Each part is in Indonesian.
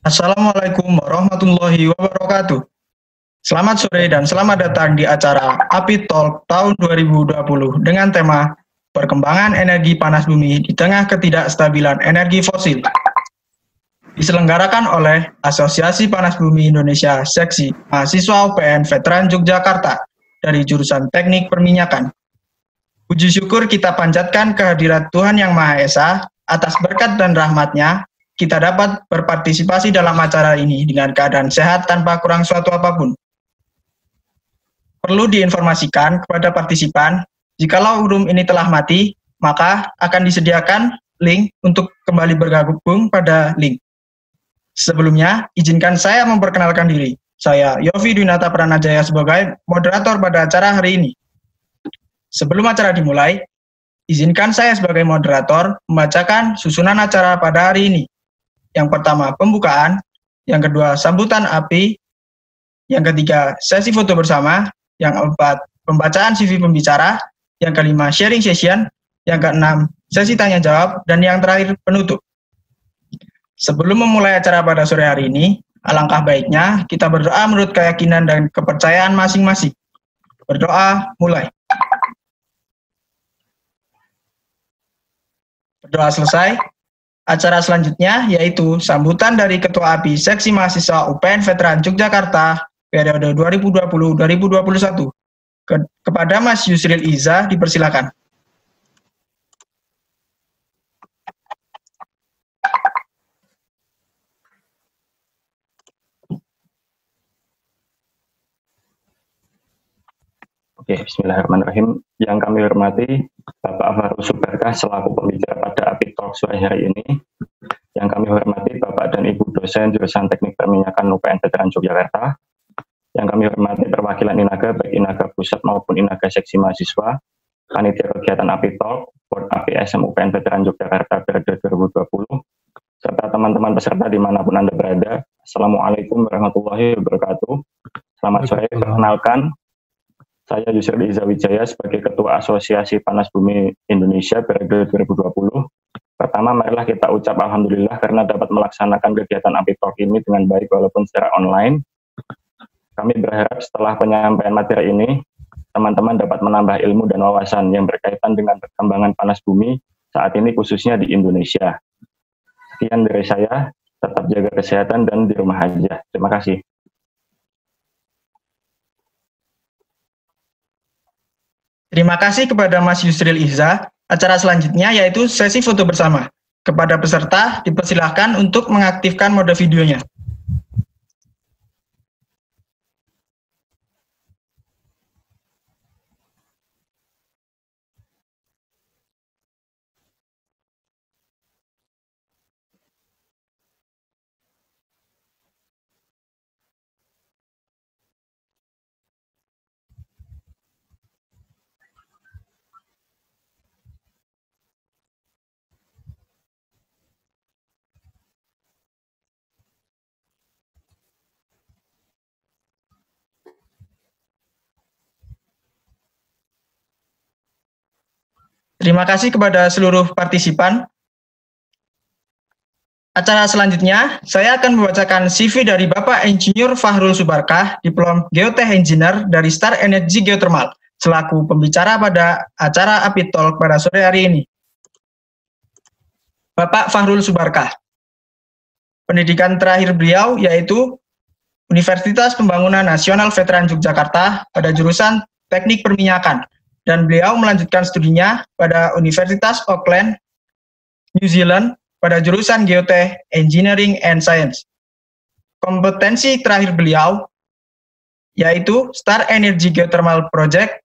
Assalamualaikum warahmatullahi wabarakatuh. Selamat sore dan selamat datang di acara API Talk tahun 2020 dengan tema Perkembangan Energi Panas Bumi di Tengah Ketidakstabilan Energi Fosil. Diselenggarakan oleh Asosiasi Panas Bumi Indonesia Seksi Mahasiswa UPN Veteran Yogyakarta dari jurusan Teknik Perminyakan. Puji syukur kita panjatkan kehadirat Tuhan Yang Maha Esa atas berkat dan rahmat-Nya kita dapat berpartisipasi dalam acara ini dengan keadaan sehat tanpa kurang suatu apapun. Perlu diinformasikan kepada partisipan, jikalau room ini telah mati, maka akan disediakan link untuk kembali bergabung pada link. Sebelumnya, izinkan saya memperkenalkan diri. Saya Yofi Dwinata Pranajaya sebagai moderator pada acara hari ini. Sebelum acara dimulai, izinkan saya sebagai moderator membacakan susunan acara pada hari ini. Yang pertama, pembukaan. Yang kedua, sambutan API. Yang ketiga, sesi foto bersama. Yang keempat, pembacaan CV pembicara. Yang kelima, sharing session. Yang keenam, sesi tanya jawab. Dan yang terakhir, penutup. Sebelum memulai acara pada sore hari ini, alangkah baiknya kita berdoa menurut keyakinan dan kepercayaan masing-masing. Berdoa, mulai. Berdoa selesai. Acara selanjutnya yaitu sambutan dari Ketua API Seksi Mahasiswa UPN Veteran Yogyakarta periode 2020-2021. Kepada Mas Yusril Iza dipersilakan. Oke, bismillahirrahmanirrahim. Yang kami hormati Bapak Fahrul Subarkah selaku pembicara pada API Talk sore hari ini. Yang kami hormati Bapak dan Ibu dosen jurusan Teknik Perminyakan UPN Veteran Yogyakarta. Yang kami hormati perwakilan INAGA baik INAGA Pusat maupun INAGA Seksi Mahasiswa, panitia kegiatan API Talk, Board APSM UPN Veteran Yogyakarta periode 2020, serta teman-teman peserta dimanapun Anda berada. Assalamualaikum warahmatullahi wabarakatuh. Selamat sore, perkenalkan. Saya Yusril Iza Wijaya sebagai Ketua Asosiasi Panas Bumi Indonesia periode 2020. Pertama, marilah kita ucap Alhamdulillah karena dapat melaksanakan kegiatan API Talk ini dengan baik walaupun secara online. Kami berharap setelah penyampaian materi ini, teman-teman dapat menambah ilmu dan wawasan yang berkaitan dengan perkembangan panas bumi saat ini khususnya di Indonesia. Sekian dari saya, tetap jaga kesehatan dan di rumah aja. Terima kasih. Terima kasih kepada Mas Yusril Iza. Acara selanjutnya yaitu sesi foto bersama. Kepada peserta dipersilahkan untuk mengaktifkan mode videonya. Terima kasih kepada seluruh partisipan. Acara selanjutnya, saya akan membacakan CV dari Bapak Insinyur Fahrul Subarkah, Diplom Geotech Engineer dari Star Energy Geothermal, selaku pembicara pada acara API Talk pada sore hari ini. Bapak Fahrul Subarkah. Pendidikan terakhir beliau yaitu Universitas Pembangunan Nasional Veteran Yogyakarta pada jurusan Teknik Perminyakan. Dan beliau melanjutkan studinya pada Universitas Auckland, New Zealand, pada jurusan Geotech, Engineering and Science. Kompetensi terakhir beliau yaitu Star Energy Geothermal Project,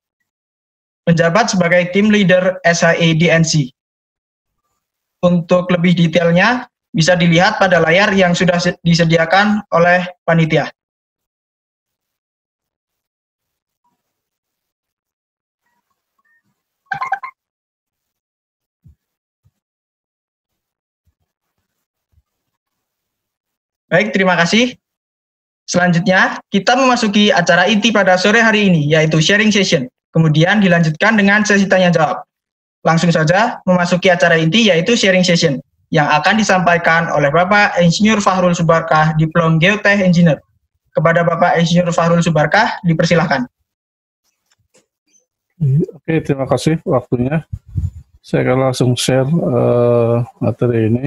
menjabat sebagai Team Leader SHE-DNC. Untuk lebih detailnya, bisa dilihat pada layar yang sudah disediakan oleh panitia. Baik, terima kasih. Selanjutnya, kita memasuki acara inti pada sore hari ini, yaitu sharing session. Kemudian dilanjutkan dengan sesi tanya jawab. Langsung saja memasuki acara inti, yaitu sharing session. yang akan disampaikan oleh Bapak Insinyur Fahrul Subarkah, Diplom Geotech Engineer. Kepada Bapak Insinyur Fahrul Subarkah, dipersilahkan. Oke, terima kasih waktunya. Saya akan langsung share materi ini.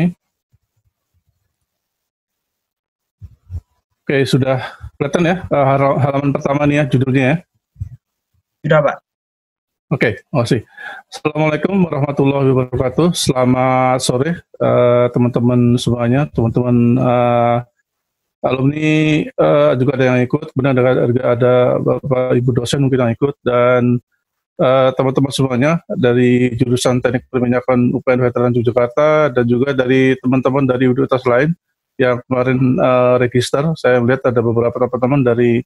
Oke, sudah kelihatan ya halaman pertama nih ya, judulnya ya? Sudah, Pak. Oke, makasih. Assalamualaikum warahmatullahi wabarakatuh. Selamat sore teman-teman semuanya, teman-teman alumni juga ada yang ikut, benar ada Bapak Ibu dosen mungkin yang ikut, dan teman-teman semuanya dari jurusan Teknik Perminyakan UPN Veteran Yogyakarta, dan juga dari teman-teman dari universitas lain yang kemarin register. Saya melihat ada beberapa teman-teman dari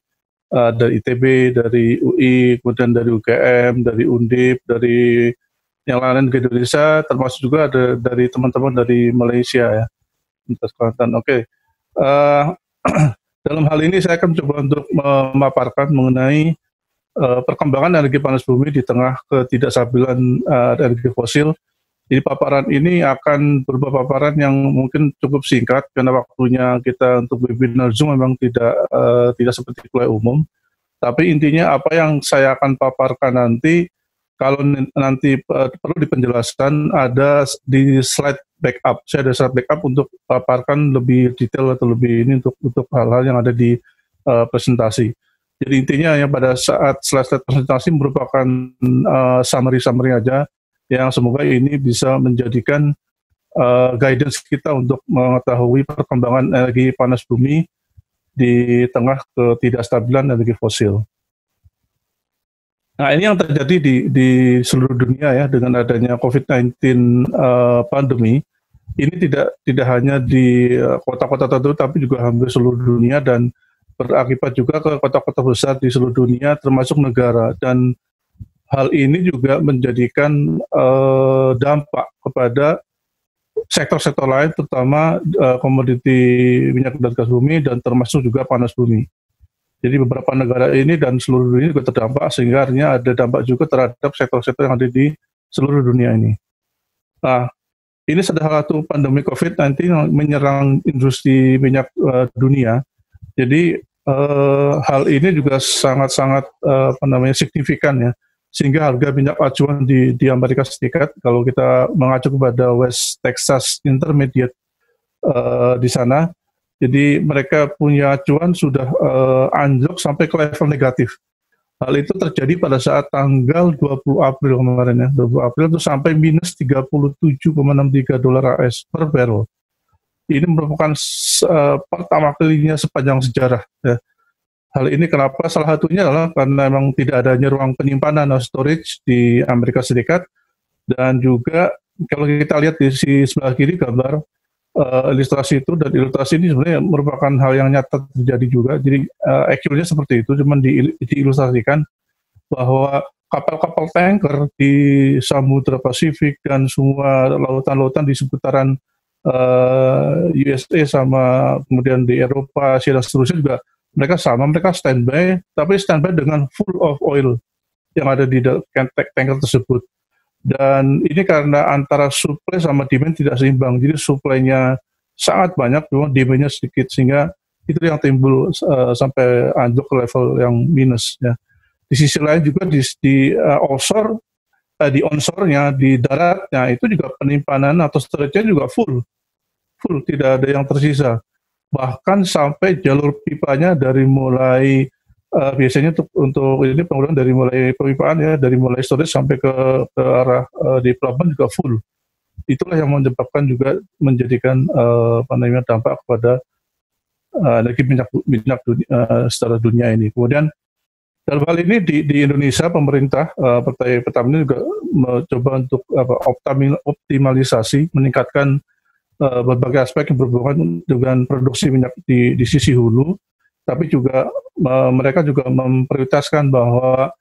ITB, dari UI, kemudian dari UGM, dari Undip, dari yang lain di Indonesia, termasuk juga ada dari teman-teman dari Malaysia ya, Universitas Kelantan. Oke. Dalam hal ini saya akan coba untuk memaparkan mengenai perkembangan energi panas bumi di tengah ketidakstabilan energi fosil. Jadi paparan ini akan berupa paparan yang mungkin cukup singkat karena waktunya kita untuk webinar Zoom memang tidak seperti kuliah umum. Tapi intinya apa yang saya akan paparkan nanti, kalau nanti perlu dipenjelasan, ada di slide backup. Saya ada slide backup untuk paparkan lebih detail atau lebih ini untuk hal-hal yang ada di presentasi. Jadi intinya yang pada saat slide presentasi merupakan summary aja, yang semoga ini bisa menjadikan guidance kita untuk mengetahui perkembangan energi panas bumi di tengah ketidakstabilan energi fosil. Nah, ini yang terjadi di seluruh dunia ya, dengan adanya COVID-19 pandemi. Ini tidak hanya di kota-kota tertentu, tapi juga hampir seluruh dunia, dan berakibat juga ke kota-kota besar di seluruh dunia, termasuk negara. Dan hal ini juga menjadikan dampak kepada sektor-sektor lain, terutama komoditi minyak dan gas bumi, dan termasuk juga panas bumi. Jadi beberapa negara ini dan seluruh dunia juga terdampak, sehingga artinya ada dampak juga terhadap sektor-sektor yang ada di seluruh dunia ini. Nah, ini salah satu pandemi COVID-19 yang menyerang industri minyak dunia. Jadi hal ini juga sangat-sangat signifikan ya, sehingga harga minyak acuan di Amerika Serikat, kalau kita mengacu kepada West Texas Intermediate di sana, jadi mereka punya acuan sudah anjlok sampai ke level negatif. Hal itu terjadi pada saat tanggal 20 April kemarin ya, 20 April itu sampai minus 37,63 dolar AS per barrel. Ini merupakan pertama kalinya sepanjang sejarah ya. Hal ini kenapa? Salah satunya adalah karena memang tidak adanya ruang penyimpanan atau storage di Amerika Serikat, dan juga kalau kita lihat di sebelah kiri gambar ilustrasi itu, dan ilustrasi ini sebenarnya merupakan hal yang nyata terjadi juga. Jadi actualnya seperti itu, cuman diilustrasikan bahwa kapal-kapal tanker di Samudra Pasifik dan semua lautan-lautan di seputaran USA sama kemudian di Eropa, Asia dan seterusnya juga mereka standby, tapi standby dengan full of oil yang ada di tanker tersebut. Dan ini karena antara supply sama demand tidak seimbang, jadi supply-nya sangat banyak, demand-nya sedikit, sehingga itu yang timbul sampai anjlok ke level yang minus ya. Di sisi lain juga di offshore, di onshore-nya, di daratnya itu juga penyimpanan atau storage-nya juga full, tidak ada yang tersisa. Bahkan sampai jalur pipanya dari mulai biasanya untuk ini penggunaan dari mulai pemipaan ya, dari mulai storage sampai ke arah di pelabuhan juga full. Itulah yang menyebabkan juga menjadikan dampak kepada energi minyak secara dunia ini. Kemudian dalam hal ini di Indonesia, pemerintah Pertamina juga mencoba untuk optimalisasi, meningkatkan berbagai aspek yang berhubungan dengan produksi minyak di sisi hulu, tapi juga mereka juga memprioritaskan bahwa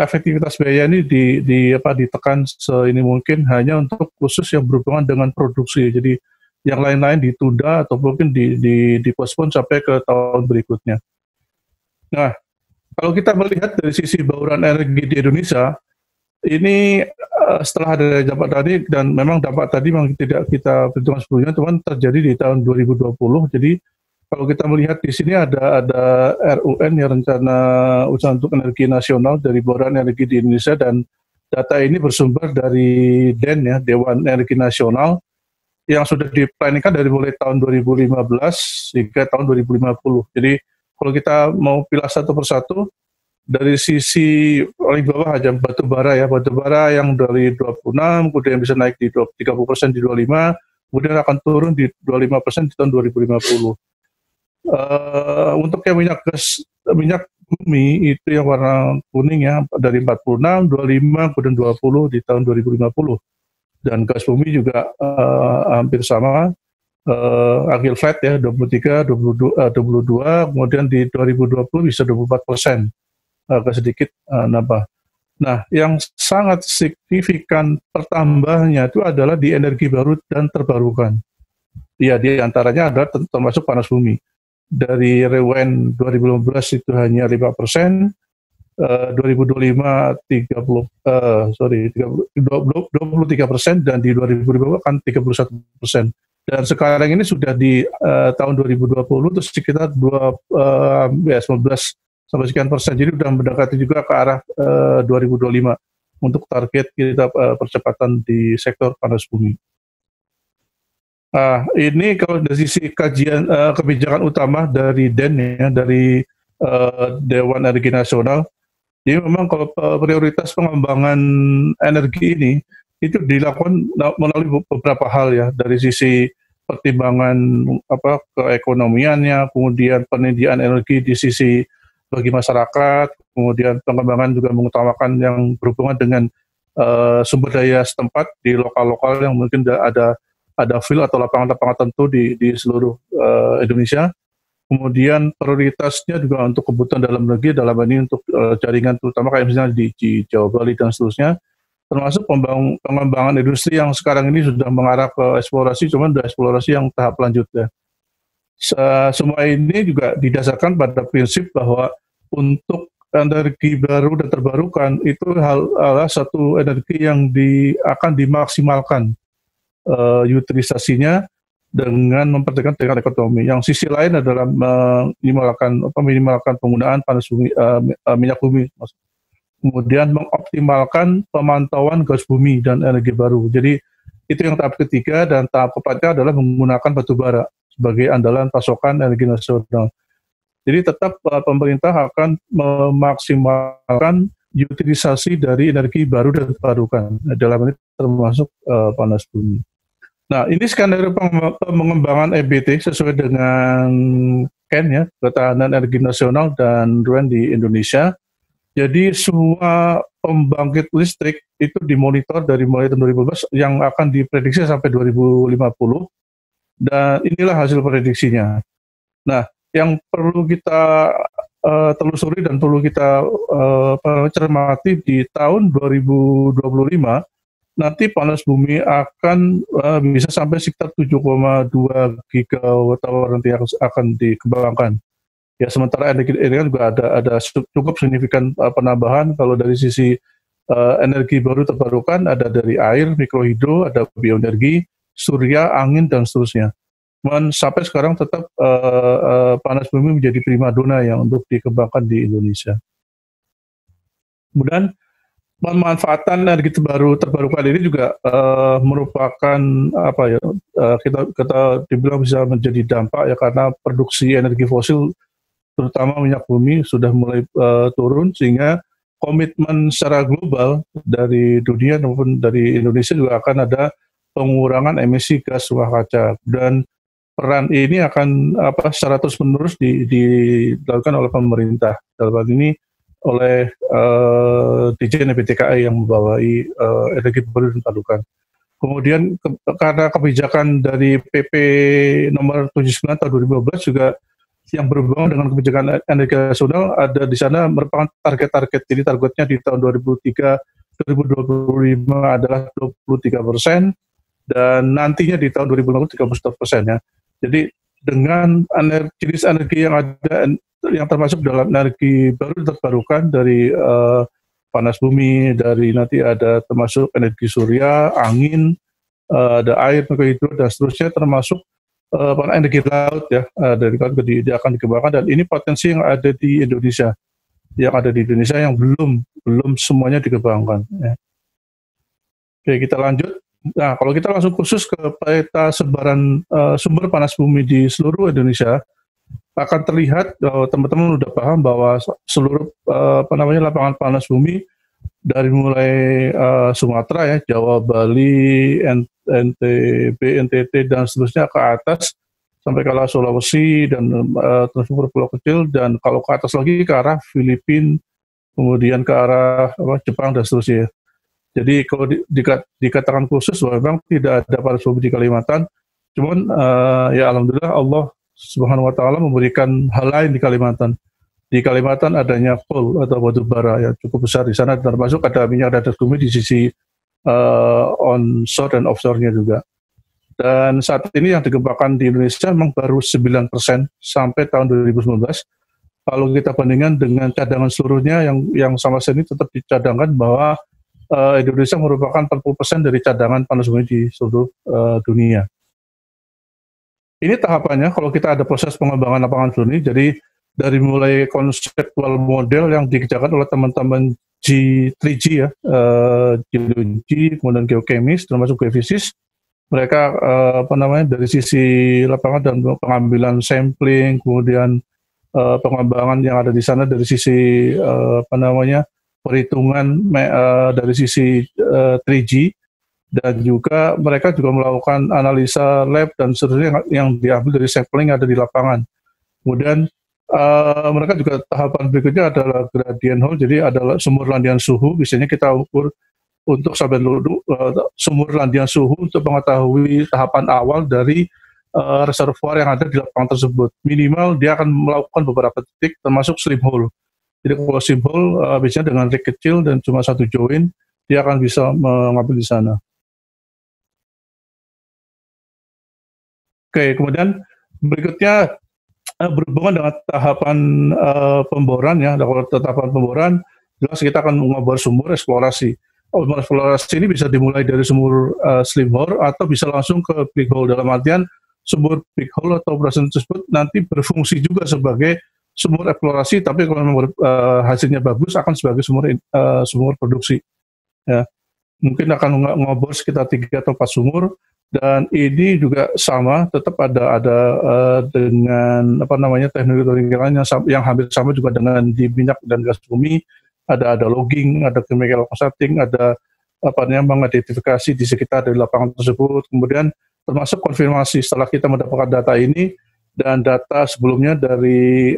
efektivitas biaya ini ditekan seini mungkin hanya untuk khusus yang berhubungan dengan produksi. Jadi yang lain-lain ditunda atau mungkin dipospon sampai ke tahun berikutnya. Nah, kalau kita melihat dari sisi bauran energi di Indonesia, ini setelah ada dampak tadi, dan memang dampak tadi memang tidak kita perhitungkan sebelumnya, cuman terjadi di tahun 2020. Jadi kalau kita melihat di sini ada RUN ya, rencana usaha untuk energi nasional dari Badan Energi di Indonesia, dan data ini bersumber dari DEN ya, Dewan Energi Nasional, yang sudah diplaningkan dari mulai tahun 2015 hingga tahun 2050. Jadi kalau kita mau pilah satu persatu, dari sisi paling bawah aja batu bara ya, batu bara yang dari 26 kemudian bisa naik di 30% di 25, kemudian akan turun di 25% di tahun 2050. Untuk yang minyak bumi itu yang warna kuning ya, dari 46, 25, kemudian 20 di tahun 2050. Dan gas bumi juga hampir sama, akhir flat ya, 23, 22, kemudian di 2020 bisa 24%, agak sedikit nambah. Nah, yang sangat signifikan pertambahannya itu adalah di energi baru dan terbarukan. Ya, di antaranya adalah termasuk panas bumi. Dari RUN 2015 itu hanya 5%, 2025 23%, dan di 2020 akan 31%. Dan sekarang ini sudah di tahun 2020 itu sekitar 19 sampai sekian persen. Jadi sudah mendekati juga ke arah 2025 untuk target kita percepatan di sektor panas bumi. Nah, ini kalau dari sisi kajian kebijakan utama dari DEN ya, dari Dewan Energi Nasional. Jadi memang kalau prioritas pengembangan energi ini itu dilakukan melalui beberapa hal ya, dari sisi pertimbangan keekonomiannya, kemudian penyediaan energi di sisi bagi masyarakat, kemudian pengembangan juga mengutamakan yang berhubungan dengan sumber daya setempat di lokal-lokal yang mungkin ada field atau lapangan-lapangan tertentu di seluruh Indonesia. Kemudian prioritasnya juga untuk kebutuhan dalam negeri, dalam ini untuk jaringan terutama kayak misalnya di Jawa, Bali dan seterusnya, termasuk pengembangan industri yang sekarang ini sudah mengarah ke eksplorasi, cuman sudah eksplorasi yang tahap lanjut ya. Semua ini juga didasarkan pada prinsip bahwa untuk energi baru dan terbarukan itu adalah satu energi yang akan dimaksimalkan utilisasinya dengan mempertahankan tingkat ekonomi. Yang sisi lain adalah minimalkan penggunaan panas bumi, minyak bumi, kemudian mengoptimalkan pemantauan gas bumi dan energi baru. Jadi itu yang tahap ketiga, dan tahap keempatnya adalah menggunakan batu bara sebagai andalan pasokan energi nasional. Jadi tetap pemerintah akan memaksimalkan utilisasi dari energi baru dan terbarukan, dalam ini termasuk panas bumi. Nah, ini skenario pengembangan EBT sesuai dengan KEN ya, Ketahanan Energi Nasional dan RUN di Indonesia. Jadi semua pembangkit listrik itu dimonitor dari mulai tahun 2015 yang akan diprediksi sampai 2050, dan inilah hasil prediksinya. Nah, yang perlu kita telusuri dan perlu kita cermati di tahun 2025, nanti panas bumi akan bisa sampai sekitar 7,2 gigawatt hour nanti akan dikembangkan. Ya, sementara energi kan juga ada cukup signifikan penambahan. Kalau dari sisi energi baru terbarukan ada dari air, mikrohidro, ada bioenergi, surya, angin dan seterusnya. Cuman sampai sekarang tetap panas bumi menjadi primadona yang untuk dikembangkan di Indonesia. Kemudian pemanfaatan energi terbarukan ini juga merupakan kita dibilang bisa menjadi dampak ya, karena produksi energi fosil terutama minyak bumi sudah mulai turun, sehingga komitmen secara global dari dunia maupun dari Indonesia juga akan ada pengurangan emisi gas rumah kaca, dan peran ini akan secara terus menerus dilakukan oleh pemerintah, dalam hal ini oleh Dirjen PTKI yang membawai energi baru dan terbarukan. Kemudian karena kebijakan dari PP nomor 79 tahun 2015 juga yang berhubungan dengan kebijakan energi nasional, ada di sana merupakan target-target. Jadi targetnya di tahun 2025 adalah 23%, dan nantinya di tahun 2050 31% ya. Jadi dengan jenis energi yang ada, yang termasuk dalam energi baru terbarukan dari panas bumi, dari nanti ada termasuk energi surya, angin, ada air, hidro, dan seterusnya, termasuk energi laut ya, dari laut dia akan dikembangkan, dan ini potensi yang ada di Indonesia, yang belum semuanya dikembangkan. Ya. Oke, kita lanjut. Nah, kalau kita langsung khusus ke peta sebaran sumber panas bumi di seluruh Indonesia, akan terlihat teman-teman sudah paham bahwa seluruh lapangan panas bumi dari mulai Sumatera ya, Jawa, Bali, NTB, NTT dan seterusnya ke atas sampai ke arah Sulawesi dan terus pulau kecil, dan kalau ke atas lagi ke arah Filipina, kemudian ke arah Jepang dan seterusnya. Jadi kalau dikatakan khusus bahwa memang tidak ada panas bumi di Kalimantan, cuman ya alhamdulillah Allah Subhanahu wa taala memberikan hal lain di Kalimantan. Di Kalimantan adanya coal atau batu bara yang cukup besar di sana, termasuk ada minyak dan gas bumi di sisi onshore dan offshore-nya juga. Dan saat ini yang dikembangkan di Indonesia memang baru 9% sampai tahun 2019. Kalau kita bandingkan dengan cadangan seluruhnya yang sama sekali tetap dicadangkan bahwa Indonesia merupakan 40% dari cadangan panas bumi di seluruh dunia. Ini tahapannya kalau kita ada proses pengembangan lapangan bumi, jadi dari mulai konseptual model yang dikerjakan oleh teman-teman G3G ya, geologi, kemudian geokemis, termasuk geofisis, mereka dari sisi lapangan dan pengambilan sampling, kemudian pengembangan yang ada di sana dari sisi perhitungan dari sisi 3G, dan juga mereka juga melakukan analisa lab dan seterusnya yang diambil dari sampling yang ada di lapangan. Kemudian mereka juga tahapan berikutnya adalah gradient hole, jadi adalah sumur landian suhu. Biasanya kita ukur untuk sampai sumur landian suhu untuk mengetahui tahapan awal dari reservoir yang ada di lapangan tersebut. Minimal dia akan melakukan beberapa titik termasuk slim hole. Jadi kalau slim hole biasanya dengan rig kecil dan cuma satu join, dia akan bisa mengambil di sana. Oke, kemudian berikutnya berhubungan dengan tahapan pemboran ya. Kalau tahapan pemboran, jelas kita akan mengobar sumur eksplorasi. Eksplorasi ini bisa dimulai dari sumur slim hole atau bisa langsung ke big hole. Dalam artian sumur big hole atau operasi tersebut nanti berfungsi juga sebagai sumur eksplorasi, tapi kalau memang hasilnya bagus akan sebagai sumur produksi. Ya. Mungkin akan ngobor sekitar 3 atau 4 sumur. Dan ini juga sama, tetap ada dengan teknologi yang hampir sama juga dengan di minyak dan gas bumi. Ada logging, ada chemical consulting, ada mengidentifikasi di sekitar dari lapangan tersebut. Kemudian termasuk konfirmasi setelah kita mendapatkan data ini dan data sebelumnya dari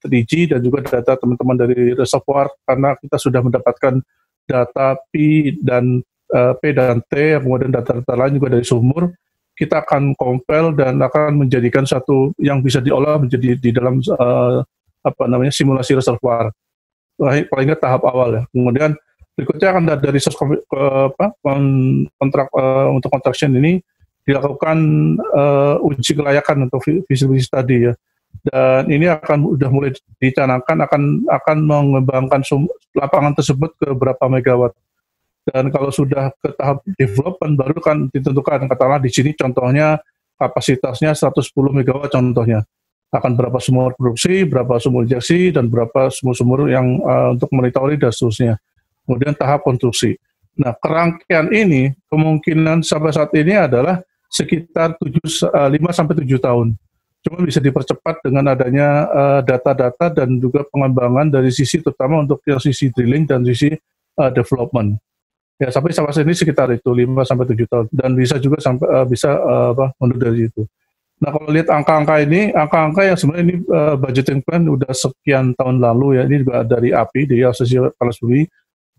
3G dan juga data teman-teman dari reservoir, karena kita sudah mendapatkan data P dan T, kemudian data-data lain juga dari sumur, kita akan compile dan akan menjadikan satu yang bisa diolah menjadi di dalam simulasi reservoir. Paling nggak tahap awal ya. Kemudian berikutnya akan dari kontrak untuk construction ini dilakukan uji kelayakan untuk feasibility study ya. Dan ini sudah mulai dicanangkan akan mengembangkan lapangan tersebut ke berapa megawatt. Dan kalau sudah ke tahap development baru kan ditentukan, katakanlah di sini contohnya kapasitasnya 110 megawatt contohnya. Akan berapa sumur produksi, berapa sumur injeksi, dan berapa sumur-sumur yang untuk monitoring dan seterusnya. Kemudian tahap konstruksi. Nah, kerangkaian ini kemungkinan sampai saat ini adalah sekitar 5-7 tahun. Cuma bisa dipercepat dengan adanya data-data dan juga pengembangan dari sisi terutama untuk sisi drilling dan sisi development. Ya, sampai ini sekitar itu 5-7 tahun, dan bisa juga sampai mundur dari itu. Nah, kalau lihat angka-angka yang sebenarnya ini budgeting plan udah sekian tahun lalu ya, ini juga dari API, dari Asosiasi Panas Bumi,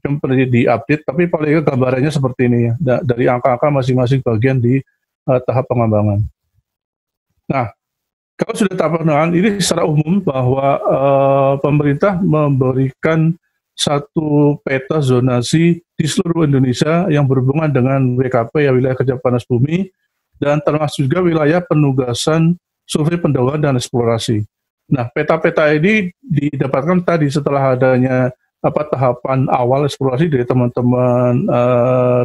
cuma perlu diupdate, tapi paling gambarannya seperti ini ya, dari angka-angka masing-masing bagian di tahap pengembangan. Nah, kalau sudah tahap pengembangan, ini secara umum bahwa pemerintah memberikan satu peta zonasi di seluruh Indonesia yang berhubungan dengan WKP, ya, wilayah kerja panas bumi, dan termasuk juga wilayah penugasan survei pendahuluan dan eksplorasi. Nah, peta-peta ini didapatkan tadi setelah adanya tahapan awal eksplorasi dari teman-teman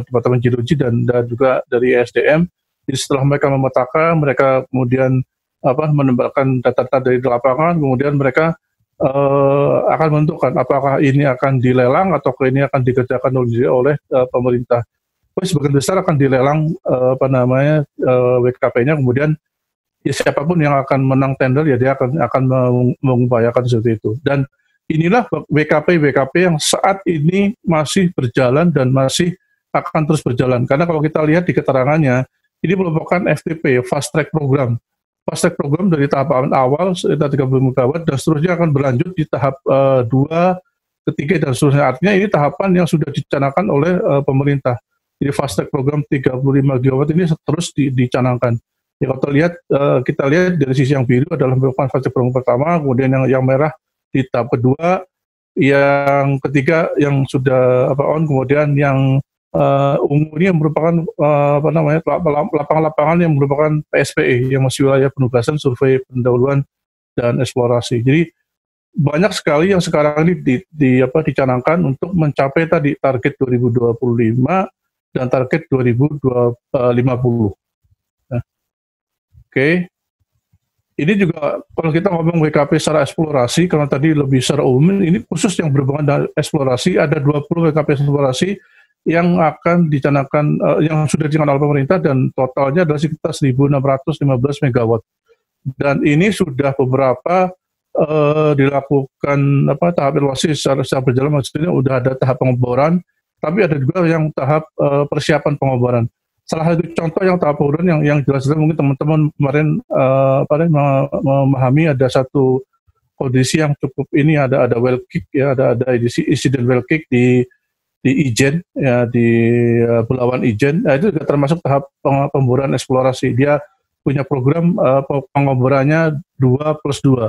departemen geologi dan juga dari SDM. Jadi setelah mereka memetakan, mereka kemudian menambahkan data-data dari lapangan, kemudian mereka akan menentukan apakah ini akan dilelang atau ini akan dikerjakan oleh pemerintah. Sebagian besar akan dilelang WKP-nya, kemudian ya siapapun yang akan menang tender ya dia akan mengupayakan seperti itu. Dan inilah WKP yang saat ini masih berjalan dan masih akan terus berjalan. Karena kalau kita lihat di keterangannya, ini merupakan FTP, Fast Track Program. Fast Track Program dari tahapan awal sekitar 30 MW dan seterusnya akan berlanjut di tahap 2, ketiga dan seterusnya. Artinya ini tahapan yang sudah dicanangkan oleh pemerintah. Jadi Fast Track Program 35 GW ini terus dicanangkan. Ya, kalau kita lihat dari sisi yang biru adalah merupakan Fast Track Program pertama, kemudian yang merah di tahap kedua, yang ketiga yang sudah kemudian yang ungu ini yang merupakan lapangan-lapangan yang merupakan PSPE yang masih wilayah penugasan, survei pendahuluan dan eksplorasi. Jadi banyak sekali yang sekarang ini dicanangkan untuk mencapai tadi target 2025 dan target 2050. Nah, oke. Ini juga kalau kita ngomong WKP secara eksplorasi, karena tadi lebih secara umum, ini khusus yang berhubungan dengan eksplorasi, ada 20 WKP eksplorasi yang akan dicanangkan, yang sudah dicanangkan oleh pemerintah, dan totalnya adalah sekitar 1.615 MW. Dan ini sudah beberapa dilakukan tahap evaluasi secara berjalan, maksudnya sudah ada tahap pengeboran, tapi ada juga yang tahap persiapan pengeboran. Salah satu contoh yang tahap pengeboran yang jelas-jelas mungkin teman-teman kemarin memahami, ada satu kondisi yang cukup ini, ada well kick ya, ada insiden well kick di Ijen ya, di Belawan Ijen. Nah, itu juga termasuk tahap pemboran eksplorasi. Dia punya program pengeborannya 2+2.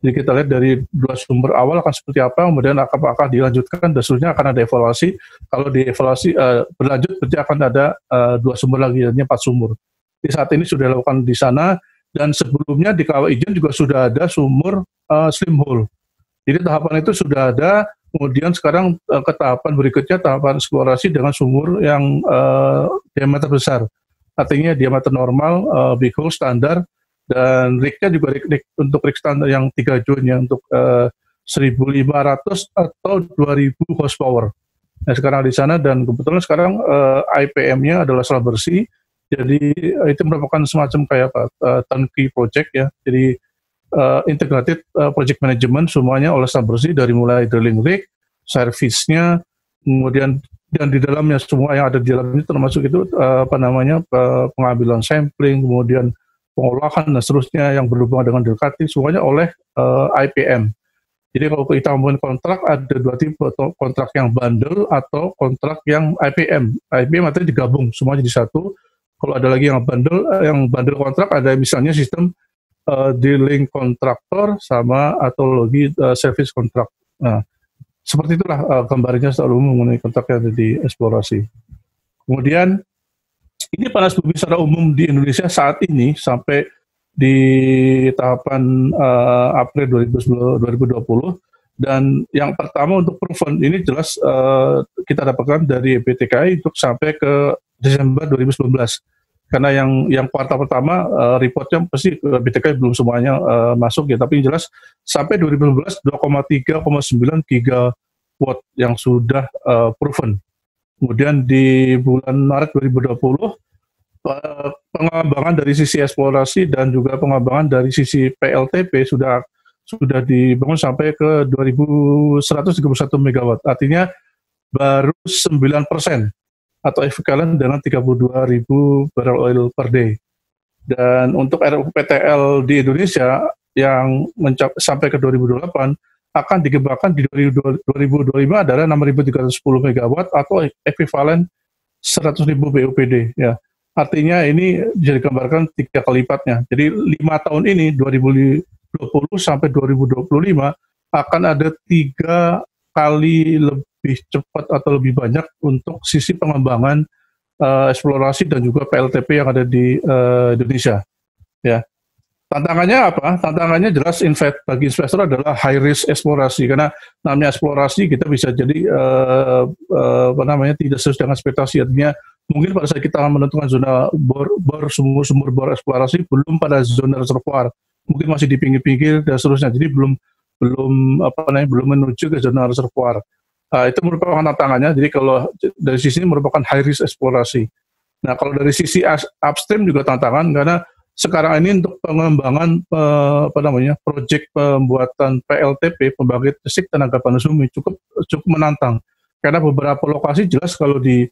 Jadi kita lihat dari 2 sumber awal akan seperti apa, kemudian apakah dilanjutkan, dan seterusnya akan ada evaluasi. Kalau dievaluasi berlanjut, berarti akan ada 2 sumber lagi, artinya 4 sumur. Di saat ini sudah dilakukan di sana, dan sebelumnya di Kawah Ijen juga sudah ada sumur slim hole. Jadi tahapan itu sudah ada. Kemudian sekarang ke tahapan berikutnya, tahapan eksplorasi dengan sumur yang diameter besar. Artinya diameter normal, big hole standar, dan rig-nya juga untuk rig standar yang 3 join ya, untuk 1.500 atau 2.000 horsepower. Nah, sekarang di sana, dan kebetulan sekarang IPM-nya adalah selang bersih, jadi itu merupakan semacam kayak turnkey project ya, jadi integrated project management semuanya oleh selang bersih, dari mulai drilling rig, service-nya, kemudian dan di dalamnya semua yang ada di dalamnya termasuk itu pengambilan sampling, kemudian pengolahan dan seterusnya yang berhubungan dengan drill cutting, semuanya oleh IPM. Jadi kalau kita ngomongin kontrak, ada 2 tipe, kontrak yang bundle atau kontrak yang IPM. IPM artinya digabung semuanya di satu. Kalau ada lagi yang bundle kontrak, ada misalnya sistem drilling kontraktor sama atau lagi service kontrak. Nah, seperti itulah gambarnya secara umum mengenai kontrak yang ada di eksplorasi. Kemudian ini panas bumi secara umum di Indonesia saat ini sampai di tahapan April 2020, dan yang pertama untuk proven ini jelas kita dapatkan dari BTKI untuk sampai ke Desember 2019. Karena yang kuartal pertama reportnya pasti BTKI belum semuanya masuk ya, tapi jelas sampai 2019 2,3,9 gigawatt yang sudah proven. Kemudian di bulan Maret 2020 pengembangan dari sisi eksplorasi dan juga pengembangan dari sisi PLTP sudah dibangun sampai ke 2.131 MW. Artinya baru 9%. Atau ekuivalen dengan 32.000 barrel oil per day. Dan untuk RUPTL di Indonesia yang sampai ke 2028 akan dikembangkan di 2025 adalah 6.310 MW atau ekuivalen 100.000 BOPD ya. Artinya ini bisa digambarkan 3 kali lipatnya. Jadi 5 tahun ini 2020 sampai 2025 akan ada 3 kali lebih cepat atau lebih banyak untuk sisi pengembangan eksplorasi dan juga PLTP yang ada di Indonesia ya. Tantangannya apa? Tantangannya jelas bagi investor adalah high risk eksplorasi, karena namanya eksplorasi kita bisa jadi apa namanya tidak sesuai dengan ekspektasi. Artinya mungkin pada saat kita menentukan zona sumur bor eksplorasi belum pada zona reservoir, mungkin masih di pinggir-pinggir dan seterusnya. Jadi belum belum menuju ke zona reservoir. Itu merupakan tantangannya. Jadi kalau dari sisi ini merupakan high risk eksplorasi. Nah, kalau dari sisi upstream juga tantangan, karena sekarang ini untuk pengembangan proyek pembuatan PLTP, pembangkit listrik tenaga panas bumi, cukup menantang. Karena beberapa lokasi jelas kalau di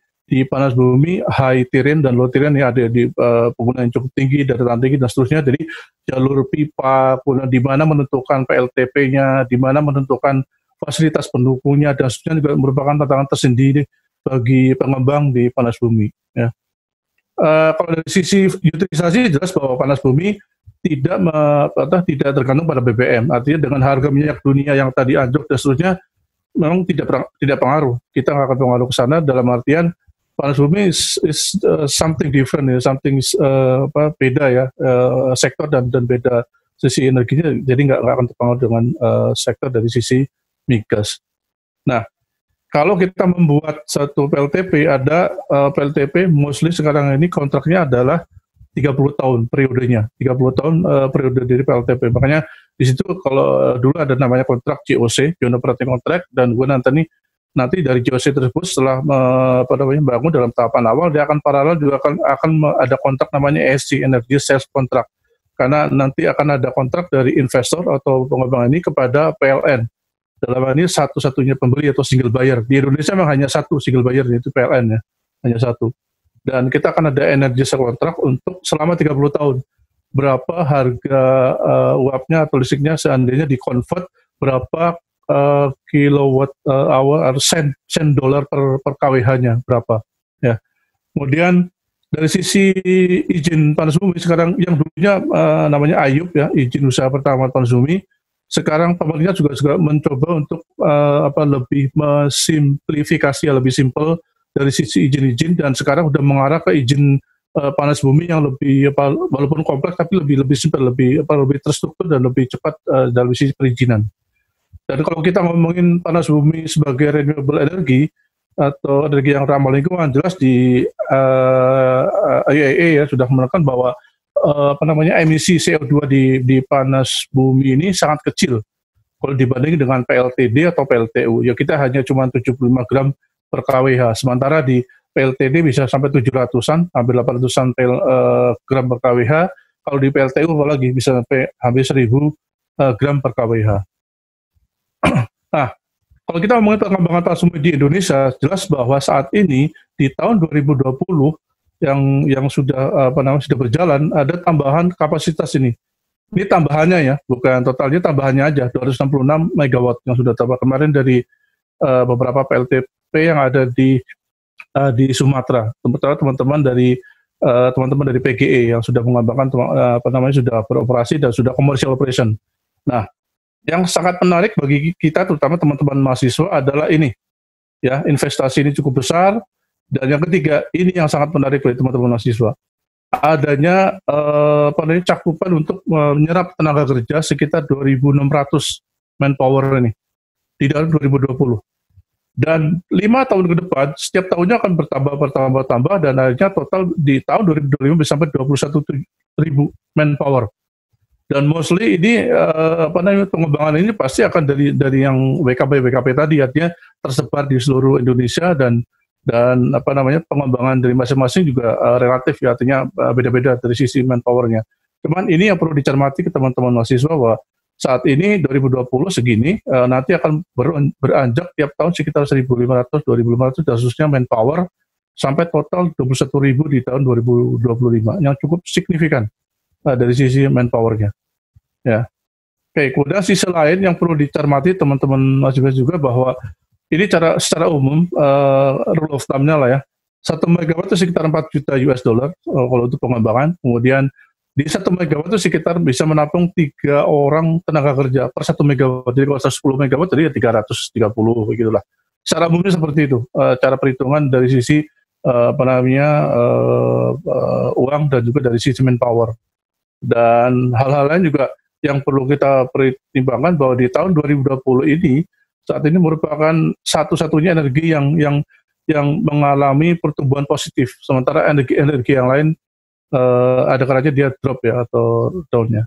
panas bumi high terrain dan low terrain ya, ada di penggunaan yang cukup tinggi, dataran tinggi dan seterusnya. Jadi jalur pipa, di mana menentukan PLTP-nya, di mana menentukan fasilitas pendukungnya dan seterusnya juga merupakan tantangan tersendiri bagi pengembang di panas bumi. Ya. Kalau dari sisi utilisasi jelas bahwa panas bumi tidak tergantung pada BBM. Artinya dengan harga minyak dunia yang tadi anjlok dan seterusnya memang tidak pengaruh. Kita nggak akan pengaruh ke sana dalam artian panas bumi is something different ya, something beda ya, sektor dan beda sisi energinya. Jadi nggak akan terpengaruh dengan sektor dari sisi migas. Nah, kalau kita membuat satu PLTP, ada PLTP mostly sekarang ini kontraknya adalah 30 tahun periodenya, 30 tahun periode dari PLTP. Makanya di situ kalau dulu ada namanya kontrak JOC, Joint Operating Contract, dan gue nanti dari JOC tersebut setelah bangun dalam tahapan awal, dia akan paralel juga akan ada kontrak namanya ESC, Energy Sales Contract. Karena nanti akan ada kontrak dari investor atau pengembang ini kepada PLN. Dalam hal ini satu-satunya pembeli atau single buyer. Di Indonesia memang hanya satu single buyer, yaitu PLN ya, hanya satu. Dan kita akan ada energy sales kontrak untuk selama 30 tahun. Berapa harga uapnya atau listriknya seandainya di-convert, berapa kilowatt hour atau sen dolar per kWh-nya, berapa. Ya. Kemudian dari sisi izin panas bumi, sekarang yang dulunya namanya AYUP ya, izin usaha pertama panas bumi, sekarang pemerintah juga mencoba untuk lebih mensimplifikasi, lebih simpel dari sisi izin-izin, dan sekarang sudah mengarah ke izin panas bumi yang lebih walaupun kompleks tapi lebih simpel, lebih terstruktur dan lebih cepat dalam sisi perizinan. Dan kalau kita ngomongin panas bumi sebagai renewable energy atau energi yang ramah lingkungan, jelas di IEA ya sudah menekan bahwa emisi CO2 di panas bumi ini sangat kecil kalau dibanding dengan PLTD atau PLTU. Ya kita hanya cuma 75 gram per kWh, sementara di PLTD bisa sampai 700-an, hampir 800-an gram per kWh. Kalau di PLTU apalagi bisa sampai hampir 1000 gram per kWh. Nah, kalau kita ngomongin pengembangan panas bumi di Indonesia, jelas bahwa saat ini di tahun 2020 yang sudah sudah berjalan, ada tambahan kapasitas ini. Ini tambahannya ya, bukan totalnya, tambahannya aja 266 megawatt yang sudah tambah kemarin dari beberapa PLTP yang ada di Sumatera. Teman-teman dari PGE yang sudah mengembangkan sudah beroperasi dan sudah commercial operation. Nah, yang sangat menarik bagi kita terutama teman-teman mahasiswa adalah ini. Ya, investasi ini cukup besar. Dan yang ketiga, ini yang sangat menarik bagi teman-teman mahasiswa, adanya cakupan untuk menyerap tenaga kerja sekitar 2.600 manpower ini di tahun 2020. Dan 5 tahun ke depan, setiap tahunnya akan bertambah, dan akhirnya total di tahun 2025 bisa sampai 21.000 manpower. Dan mostly ini pengembangan ini pasti akan dari yang WKP tadi, artinya tersebar di seluruh Indonesia, dan pengembangan dari masing-masing juga relatif ya, artinya beda-beda dari sisi manpowernya. Cuman ini yang perlu dicermati ke teman-teman mahasiswa bahwa saat ini 2020 segini, nanti akan beranjak tiap tahun sekitar 1.500-2.500 khususnya manpower, sampai total 21.000 di tahun 2025, yang cukup signifikan dari sisi manpowernya. Ya. Oke, kemudian sisi lain yang perlu dicermati teman-teman mahasiswa juga bahwa ini secara umum, rule of thumb-nya lah ya, 1 megawatt itu sekitar 4 juta US dollar kalau untuk pengembangan. Kemudian di 1 megawatt itu sekitar bisa menampung 3 orang tenaga kerja per 1 megawatt. Jadi kalau 10 megawatt jadi ya 330 begitulah. Secara umumnya seperti itu, cara perhitungan dari sisi uang dan juga dari sisi manpower. Dan hal-hal lain juga yang perlu kita pertimbangkan bahwa di tahun 2020 ini saat ini merupakan satu-satunya energi yang mengalami pertumbuhan positif, sementara energi yang lain ada kalanya dia drop ya atau down-nya.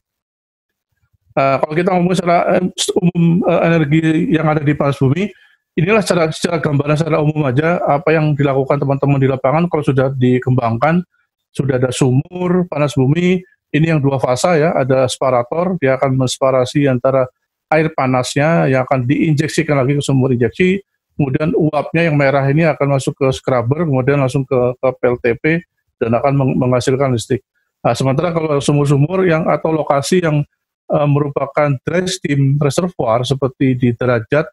Kalau kita ngomong secara umum energi yang ada di panas bumi, inilah secara gambaran secara umum aja apa yang dilakukan teman-teman di lapangan kalau sudah dikembangkan, sudah ada sumur panas bumi, ini yang 2 fasa ya, ada asparator, dia akan mensparasi antara air panasnya yang akan diinjeksikan lagi ke sumur injeksi, kemudian uapnya yang merah ini akan masuk ke scrubber, kemudian langsung ke PLTP dan akan menghasilkan listrik. Nah, sementara kalau sumur-sumur yang atau lokasi yang merupakan dry steam reservoir seperti di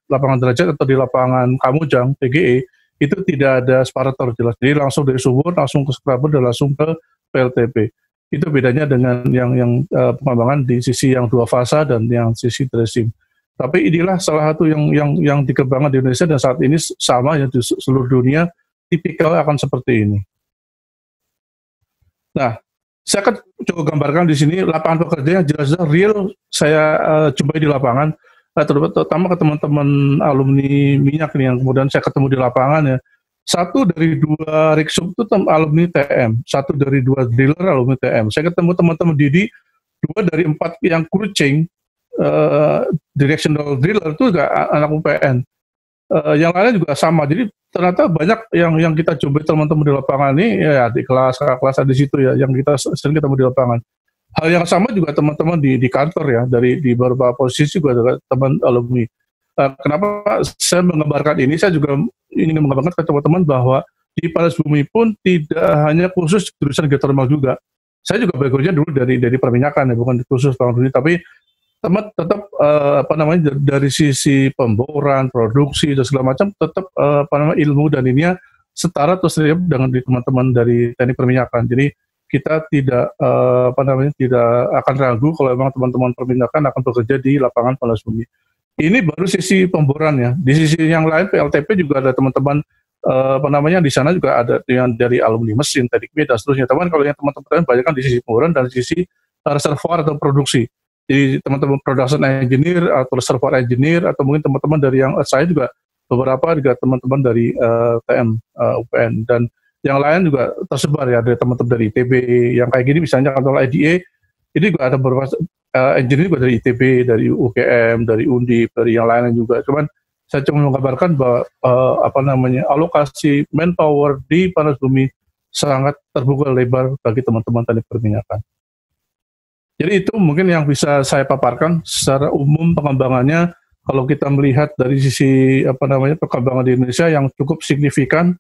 lapangan derajat atau di lapangan Kamujang, PGE, itu tidak ada asparator jelas. Jadi langsung dari sumur, langsung ke scrubber dan langsung ke PLTP. Itu bedanya dengan yang pengembangan di sisi yang 2 fasa dan yang sisi dry steam. Tapi inilah salah satu yang dikembangkan di Indonesia dan saat ini sama ya di seluruh dunia tipikal akan seperti ini. Nah, saya akan coba gambarkan di sini lapangan pekerja yang jelas-jelas real saya jumpai di lapangan, terutama ke teman-teman alumni minyak nih yang kemudian saya ketemu di lapangan ya. 1 dari 2 rigsub itu alumni TM, 1 dari 2 driller alumni TM. Saya ketemu teman-teman Didi, 2 dari 4 yang cruising directional driller itu juga anak UPN. Yang lainnya juga sama. Jadi ternyata banyak yang kita jumpai teman-teman di lapangan ini ya di kelas di situ ya yang kita sering ketemu di lapangan. Hal yang sama juga teman-teman di kantor ya, di beberapa posisi juga ada teman alumni. Kenapa saya menggambarkan ini? Saya juga ingin menggambarkan ke teman-teman bahwa di panas bumi pun tidak hanya khusus jurusan geothermal juga. Saya juga backgroundnya dulu dari perminyakan ya, bukan khusus panas bumi, tapi teman tetap dari sisi pemboran, produksi dan segala macam tetap ilmu dan ininya setara atau serius dengan teman-teman dari teknik perminyakan. Jadi kita tidak tidak akan ragu kalau memang teman-teman perminyakan akan bekerja di lapangan panas bumi. Ini baru sisi pemboran ya. Di sisi yang lain PLTP juga ada teman-teman di sana juga ada yang dari alumni mesin, teknik dan seterusnya. Kalau yang teman-teman banyak kan di sisi pemboran dan di sisi reservoir atau produksi. Jadi teman-teman production engineer atau reservoir engineer atau mungkin teman-teman dari yang saya juga beberapa juga teman-teman dari TM UPN dan yang lain juga tersebar ya dari teman-teman dari ITB yang kayak gini misalnya kantor IDA ini juga ada beberapa engineer juga dari ITB, dari UGM, dari Undip, dari yang lainnya juga. Cuman saya cuma menggambarkan bahwa alokasi manpower di panas bumi sangat terbuka lebar bagi teman-teman teknik perminyakan. Jadi itu mungkin yang bisa saya paparkan secara umum pengembangannya kalau kita melihat dari sisi perkembangan di Indonesia yang cukup signifikan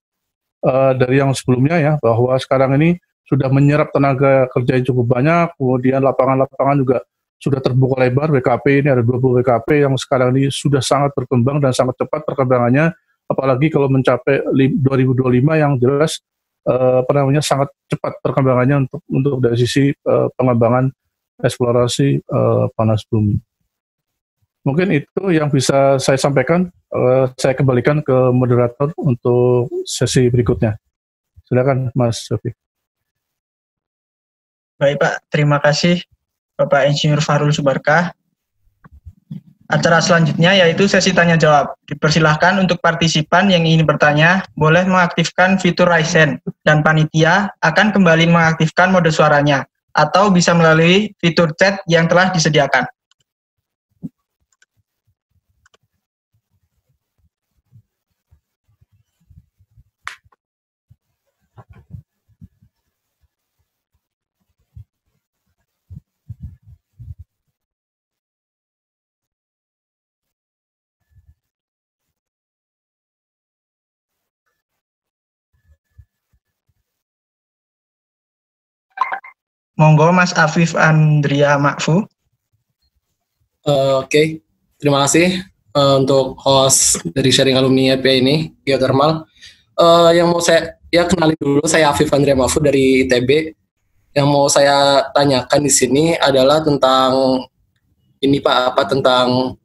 dari yang sebelumnya ya, bahwa sekarang ini sudah menyerap tenaga kerja yang cukup banyak, kemudian lapangan-lapangan juga sudah terbuka lebar. WKP ini ada 20 WKP yang sekarang ini sudah sangat berkembang dan sangat cepat perkembangannya, apalagi kalau mencapai 2025 yang jelas sangat cepat perkembangannya untuk dari sisi pengembangan eksplorasi panas bumi. Mungkin itu yang bisa saya sampaikan. Saya kembalikan ke moderator untuk sesi berikutnya. Silakan Mas Sofi. Baik Pak, terima kasih Bapak Insinyur Fahrul Subarkah. Acara selanjutnya yaitu sesi tanya jawab. Dipersilahkan untuk partisipan yang ingin bertanya boleh mengaktifkan fitur Raise Hand dan panitia akan kembali mengaktifkan mode suaranya atau bisa melalui fitur chat yang telah disediakan. Monggo Mas Afif Andria Makfu. Oke. Terima kasih untuk host dari sharing alumni IPA ini, geothermal. Yang mau saya kenalin dulu, saya Afif Andria Makfu dari ITB. Yang mau saya tanyakan di sini adalah tentang ini Pak, tentang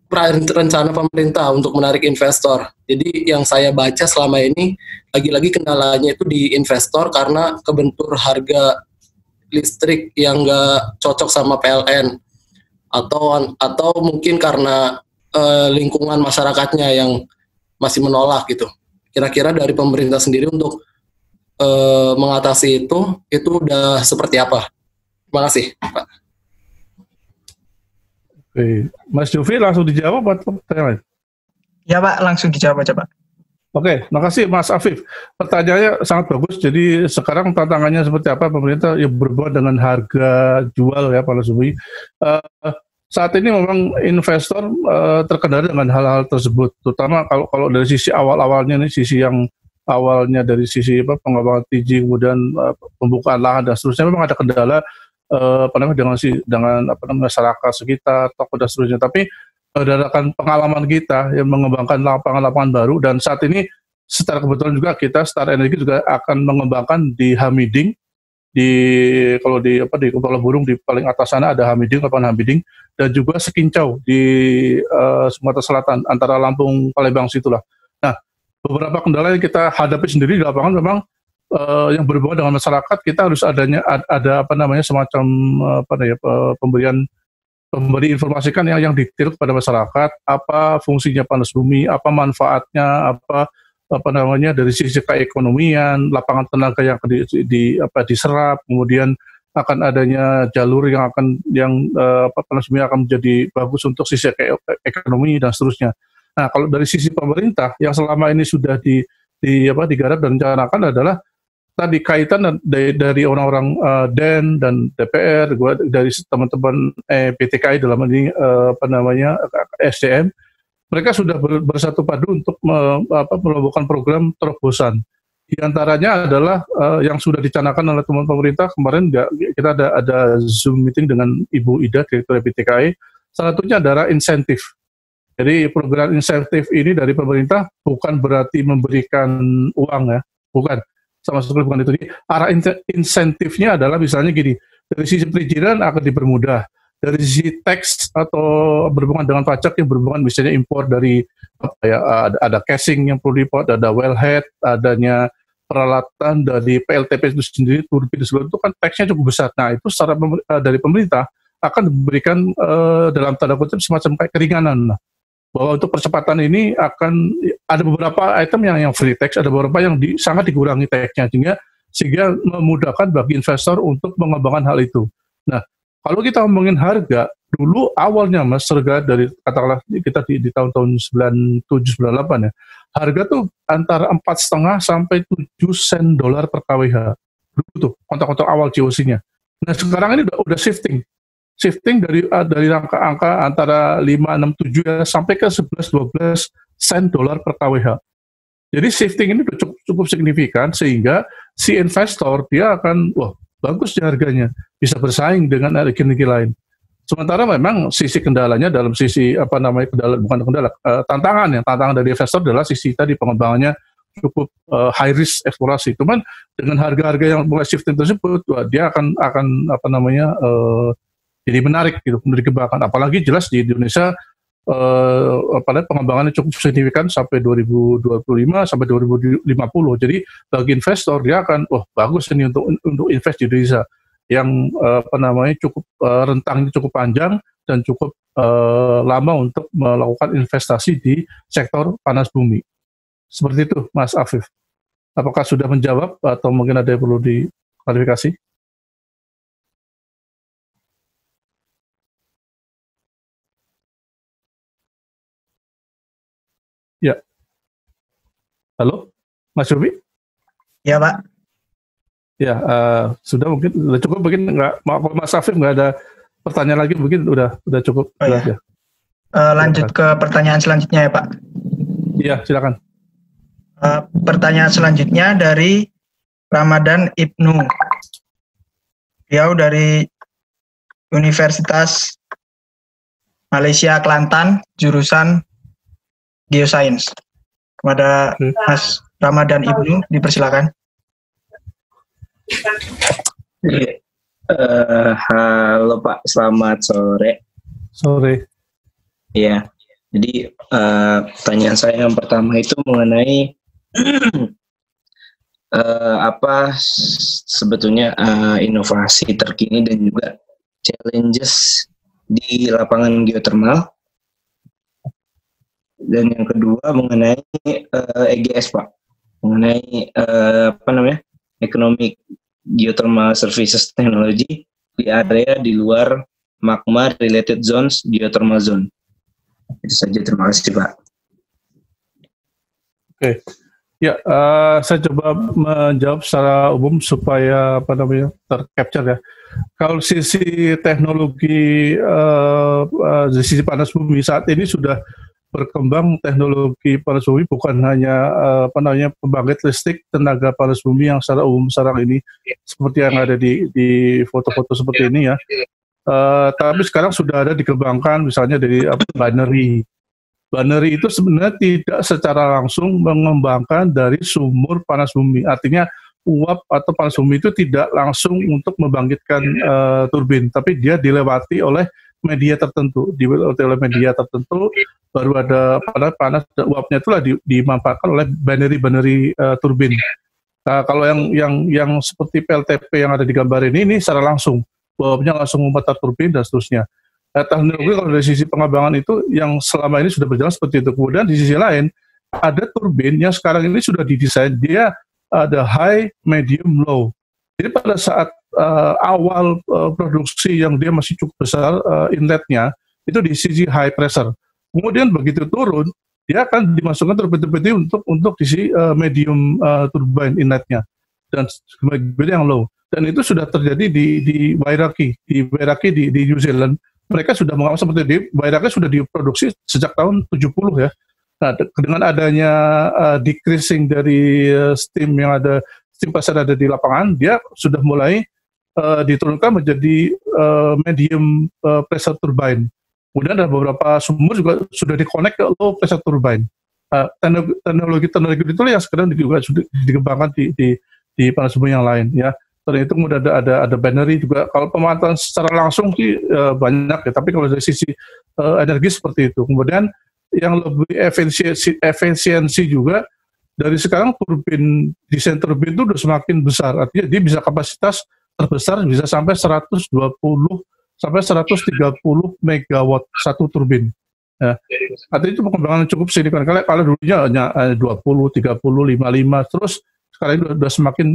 rencana pemerintah untuk menarik investor. Jadi yang saya baca selama ini lagi-lagi kendalanya itu di investor karena kebentur harga listrik yang nggak cocok sama PLN, atau mungkin karena lingkungan masyarakatnya yang masih menolak gitu. Kira-kira dari pemerintah sendiri untuk mengatasi itu udah seperti apa? Terima kasih, Pak. Oke, Mas Jovi langsung dijawab atau pertanyaan? Ya Pak, langsung dijawab aja Pak. Oke, makasih Mas Afif. Pertanyaannya sangat bagus. Jadi sekarang tantangannya seperti apa pemerintah ya berhubungan dengan harga jual ya Pak Subi. Saat ini memang investor terkendala dengan hal-hal tersebut, terutama kalau dari sisi awal-awalnya nih, sisi yang awalnya dari sisi pengembangan TJ, kemudian pembukaan lahan dan seterusnya memang ada kendala dengan masyarakat sekitar, toko dan seterusnya. Tapi berdasarkan pengalaman kita yang mengembangkan lapangan-lapangan baru, dan saat ini secara kebetulan juga kita Star Energy juga akan mengembangkan di Hamiding, di Kepala Burung di paling atas sana ada Hamiding, lapangan Hamiding, dan juga Sekincau di Sumatera Selatan antara Lampung Palembang situlah. Nah, beberapa kendala yang kita hadapi sendiri di lapangan memang yang berhubungan dengan masyarakat. Kita harus ada semacam pemberi informasikan yang detail kepada masyarakat, apa fungsinya panas bumi, apa manfaatnya, dari sisi keekonomian, lapangan tenaga yang diserap, kemudian akan adanya jalur panas bumi akan menjadi bagus untuk sisi ekonomi dan seterusnya. Nah, kalau dari sisi pemerintah yang selama ini sudah digarap dan direncanakan adalah tadi kaitan dari orang-orang DEN dan DPR, dari teman-teman PTKI dalam ini SDM, mereka sudah bersatu padu untuk melakukan program terobosan. Di antaranya adalah yang sudah dicanangkan oleh teman pemerintah kemarin, kita ada Zoom meeting dengan Ibu Ida, Direktur PTKI. Salah satunya adalah insentif. Jadi program insentif ini dari pemerintah bukan berarti memberikan uang ya, bukan. Sama sekali bukan itu. Jadi arah insentifnya adalah misalnya gini, dari sisi perizinan akan dipermudah, dari sisi tax atau berhubungan dengan pajak yang berhubungan misalnya impor dari ada casing yang perlu diimpor, ada wellhead, adanya peralatan dari PLTP itu sendiri, turbin itu kan taxnya cukup besar. Nah itu secara dari pemerintah akan diberikan dalam tanda kutip semacam kayak keringanan. Bahwa untuk percepatan ini akan ada beberapa item yang free tax, ada beberapa yang sangat dikurangi taxnya, sehingga memudahkan bagi investor untuk mengembangkan hal itu. Nah, kalau kita ngomongin harga, dulu awalnya Mas, harga dari katakanlah kita di tahun-tahun 97-98 ya, harga tuh antara 4,5 sampai 7 sen dolar per kWh. Dulu tuh kontak-kontak awal COC-nya. Nah, sekarang ini udah shifting dari angka antara 5, 6, 7 ya, sampai ke 11-12 sen dolar per kWh. Jadi shifting ini cukup signifikan sehingga si investor dia akan bagus harganya, bisa bersaing dengan energi lain. Sementara memang sisi kendalanya dalam sisi tantangan dari investor adalah sisi tadi pengembangannya cukup high risk eksplorasi. Cuman dengan harga-harga yang mulai shifting tersebut, dia akan jadi menarik gitu untuk dikembangkan. Apalagi jelas di Indonesia pengembangannya cukup signifikan sampai 2025 sampai 2050. Jadi bagi investor dia akan bagus ini untuk invest di Indonesia yang cukup rentangnya cukup panjang dan cukup lama untuk melakukan investasi di sektor panas bumi. Seperti itu Mas Afif. Apakah sudah menjawab atau mungkin ada yang perlu diklarifikasi? Ya. Halo, Mas Yobi? Ya, Pak. Ya, sudah mungkin cukup, mungkin nggak, Mas Afif nggak ada pertanyaan lagi, mungkin udah cukup. Ya. Lanjut ke pertanyaan selanjutnya ya, Pak. Iya, silakan. Pertanyaan selanjutnya dari Ramadan Ibnu. Beliau dari Universitas Malaysia Kelantan, jurusan Geoscience. Kepada Mas Ramadan Ibnu, dipersilakan. Halo Pak, selamat sore. Sore. Ya, jadi pertanyaan saya yang pertama itu mengenai apa sebetulnya inovasi terkini dan juga challenges di lapangan geothermal. Dan yang kedua mengenai EGS Pak, mengenai Economic Geothermal Services Technology di area di luar magma related zones geothermal zone. Itu saja, terima kasih Pak. Oke. Ya, saya coba menjawab secara umum supaya tercapture ya. Kalau sisi teknologi di sisi panas bumi saat ini sudah berkembang teknologi panas bumi, bukan hanya pembangkit listrik tenaga panas bumi yang secara umum sekarang ini seperti yang ada di foto-foto seperti ini ya. Tapi sekarang sudah ada dikembangkan misalnya dari binary. Binary itu sebenarnya tidak secara langsung mengembangkan dari sumur panas bumi. Artinya uap atau panas bumi itu tidak langsung untuk membangkitkan turbin, tapi dia dilewati oleh media tertentu. Dilewati oleh media tertentu, baru ada panas dan uapnya itulah dimanfaatkan oleh binary turbin. Nah, kalau yang seperti PLTP yang ada di gambar ini secara langsung, uapnya langsung memutar turbin dan seterusnya. Teknologi kalau dari sisi pengembangan itu yang selama ini sudah berjalan seperti itu. Kemudian di sisi lain ada turbin yang sekarang ini sudah didesain, dia ada high, medium, low. Jadi pada saat awal produksi yang dia masih cukup besar inletnya itu di sisi high pressure. Kemudian begitu turun dia akan dimasukkan turbin-turbin untuk di medium turbine inletnya dan kemudian yang low. Dan itu sudah terjadi di Wairaki di New Zealand. Mereka sudah mengalami seperti itu. Wairaki sudah diproduksi sejak tahun 70 ya. Nah, dengan adanya decreasing dari steam pressure ada di lapangan, dia sudah mulai diturunkan menjadi medium pressure turbine. Kemudian ada beberapa sumur juga sudah di-connect ke low pressure turbine. Teknologi itu yang sekarang juga sudah dikembangkan di panas bumi yang lain ya. Dan itu kemudian ada binary juga. Kalau pemantauan secara langsung sih banyak ya, tapi kalau dari sisi energi seperti itu. Kemudian yang lebih efisiensi juga dari sekarang desain turbin itu sudah semakin besar. Artinya dia bisa kapasitas terbesar bisa sampai 120 sampai 130 megawatt satu turbin. Ya. Artinya itu pengembangan cukup signifikan. Kalau dulunya hanya 20, 30, 55 terus sekarang ini sudah semakin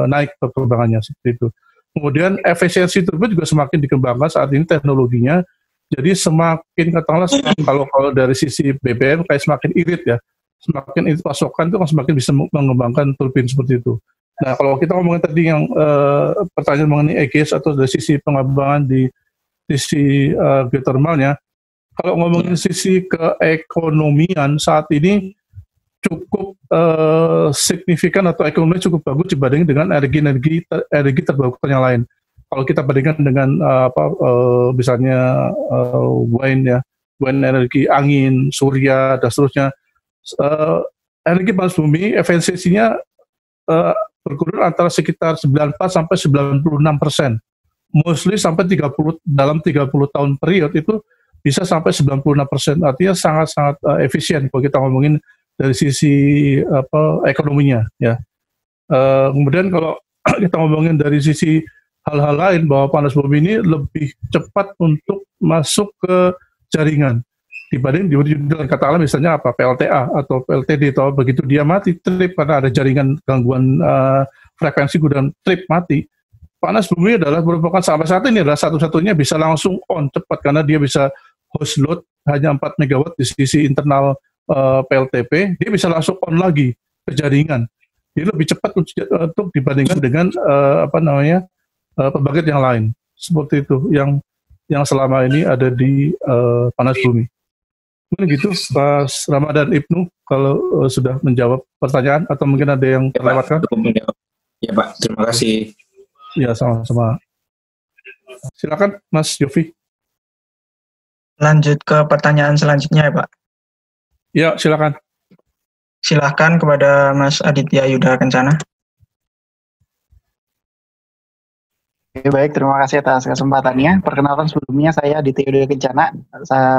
naik perkembangannya seperti itu. Kemudian efisiensi turbin juga semakin dikembangkan saat ini teknologinya. Jadi semakin katakanlah kalau dari sisi BBM kayak semakin irit ya, semakin irit pasokan itu semakin bisa mengembangkan turbin seperti itu. Nah kalau kita ngomongin tadi yang pertanyaan mengenai EGS atau dari sisi pengembangan di sisi geothermalnya, kalau ngomongin sisi keekonomian saat ini cukup signifikan atau ekonomi cukup bagus dibandingkan dengan energi terbarukan yang lain. Kalau kita bandingkan dengan misalnya wind energi, angin, surya dan seterusnya, energi panas bumi efisiensinya berkurang antara sekitar 94 sampai 96%. Mostly sampai 30 dalam 30 tahun period itu bisa sampai 96%. Artinya sangat-sangat efisien kalau kita ngomongin dari sisi ekonominya ya. Kemudian kalau kita ngomongin dari sisi hal-hal lain bahwa panas bumi ini lebih cepat untuk masuk ke jaringan dibanding dengan katakanlah misalnya PLTA atau PLTD atau begitu dia mati trip karena ada jaringan gangguan frekuensi dan trip mati. Panas bumi adalah merupakan sampai saat ini adalah satu-satunya bisa langsung on cepat karena dia bisa host load hanya 4 megawatt di sisi internal PLTP, dia bisa langsung on lagi ke jaringan. Dia lebih cepat untuk dibandingkan dengan pembangkit yang lain. Seperti itu yang selama ini ada di panas bumi. Mungkin gitu Mas Ramadan Ibnu kalau sudah menjawab pertanyaan atau mungkin ada yang terlewatkan. Ya Pak, terima kasih. Ya sama-sama. Silakan Mas Yofi. Lanjut ke pertanyaan selanjutnya ya Pak. Ya, silakan. Silakan kepada Mas Aditya Yuda Kencana. Oke, baik, terima kasih atas kesempatannya. Perkenalkan sebelumnya saya Aditya Yuda Kencana.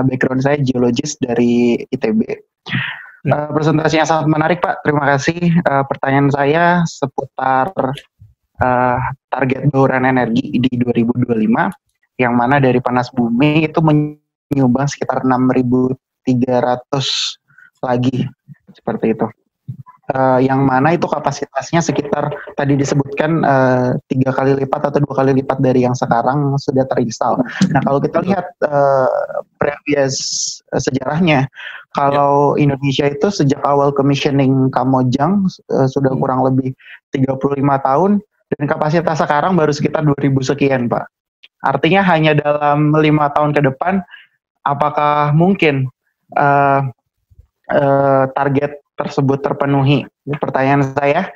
Background saya geologis dari ITB. Presentasinya sangat menarik Pak, terima kasih. Pertanyaan saya seputar target bauran energi di 2025, yang mana dari panas bumi itu menyumbang sekitar 6.300 lagi, seperti itu. Yang mana itu kapasitasnya sekitar tadi disebutkan 3 kali lipat atau 2 kali lipat dari yang sekarang sudah terinstall. Nah kalau kita lihat previous sejarahnya, kalau Indonesia itu sejak awal commissioning Kamojang sudah kurang lebih 35 tahun, dan kapasitas sekarang baru sekitar 2.000 sekian Pak. Artinya hanya dalam 5 tahun ke depan, apakah mungkin target tersebut terpenuhi? Pertanyaan saya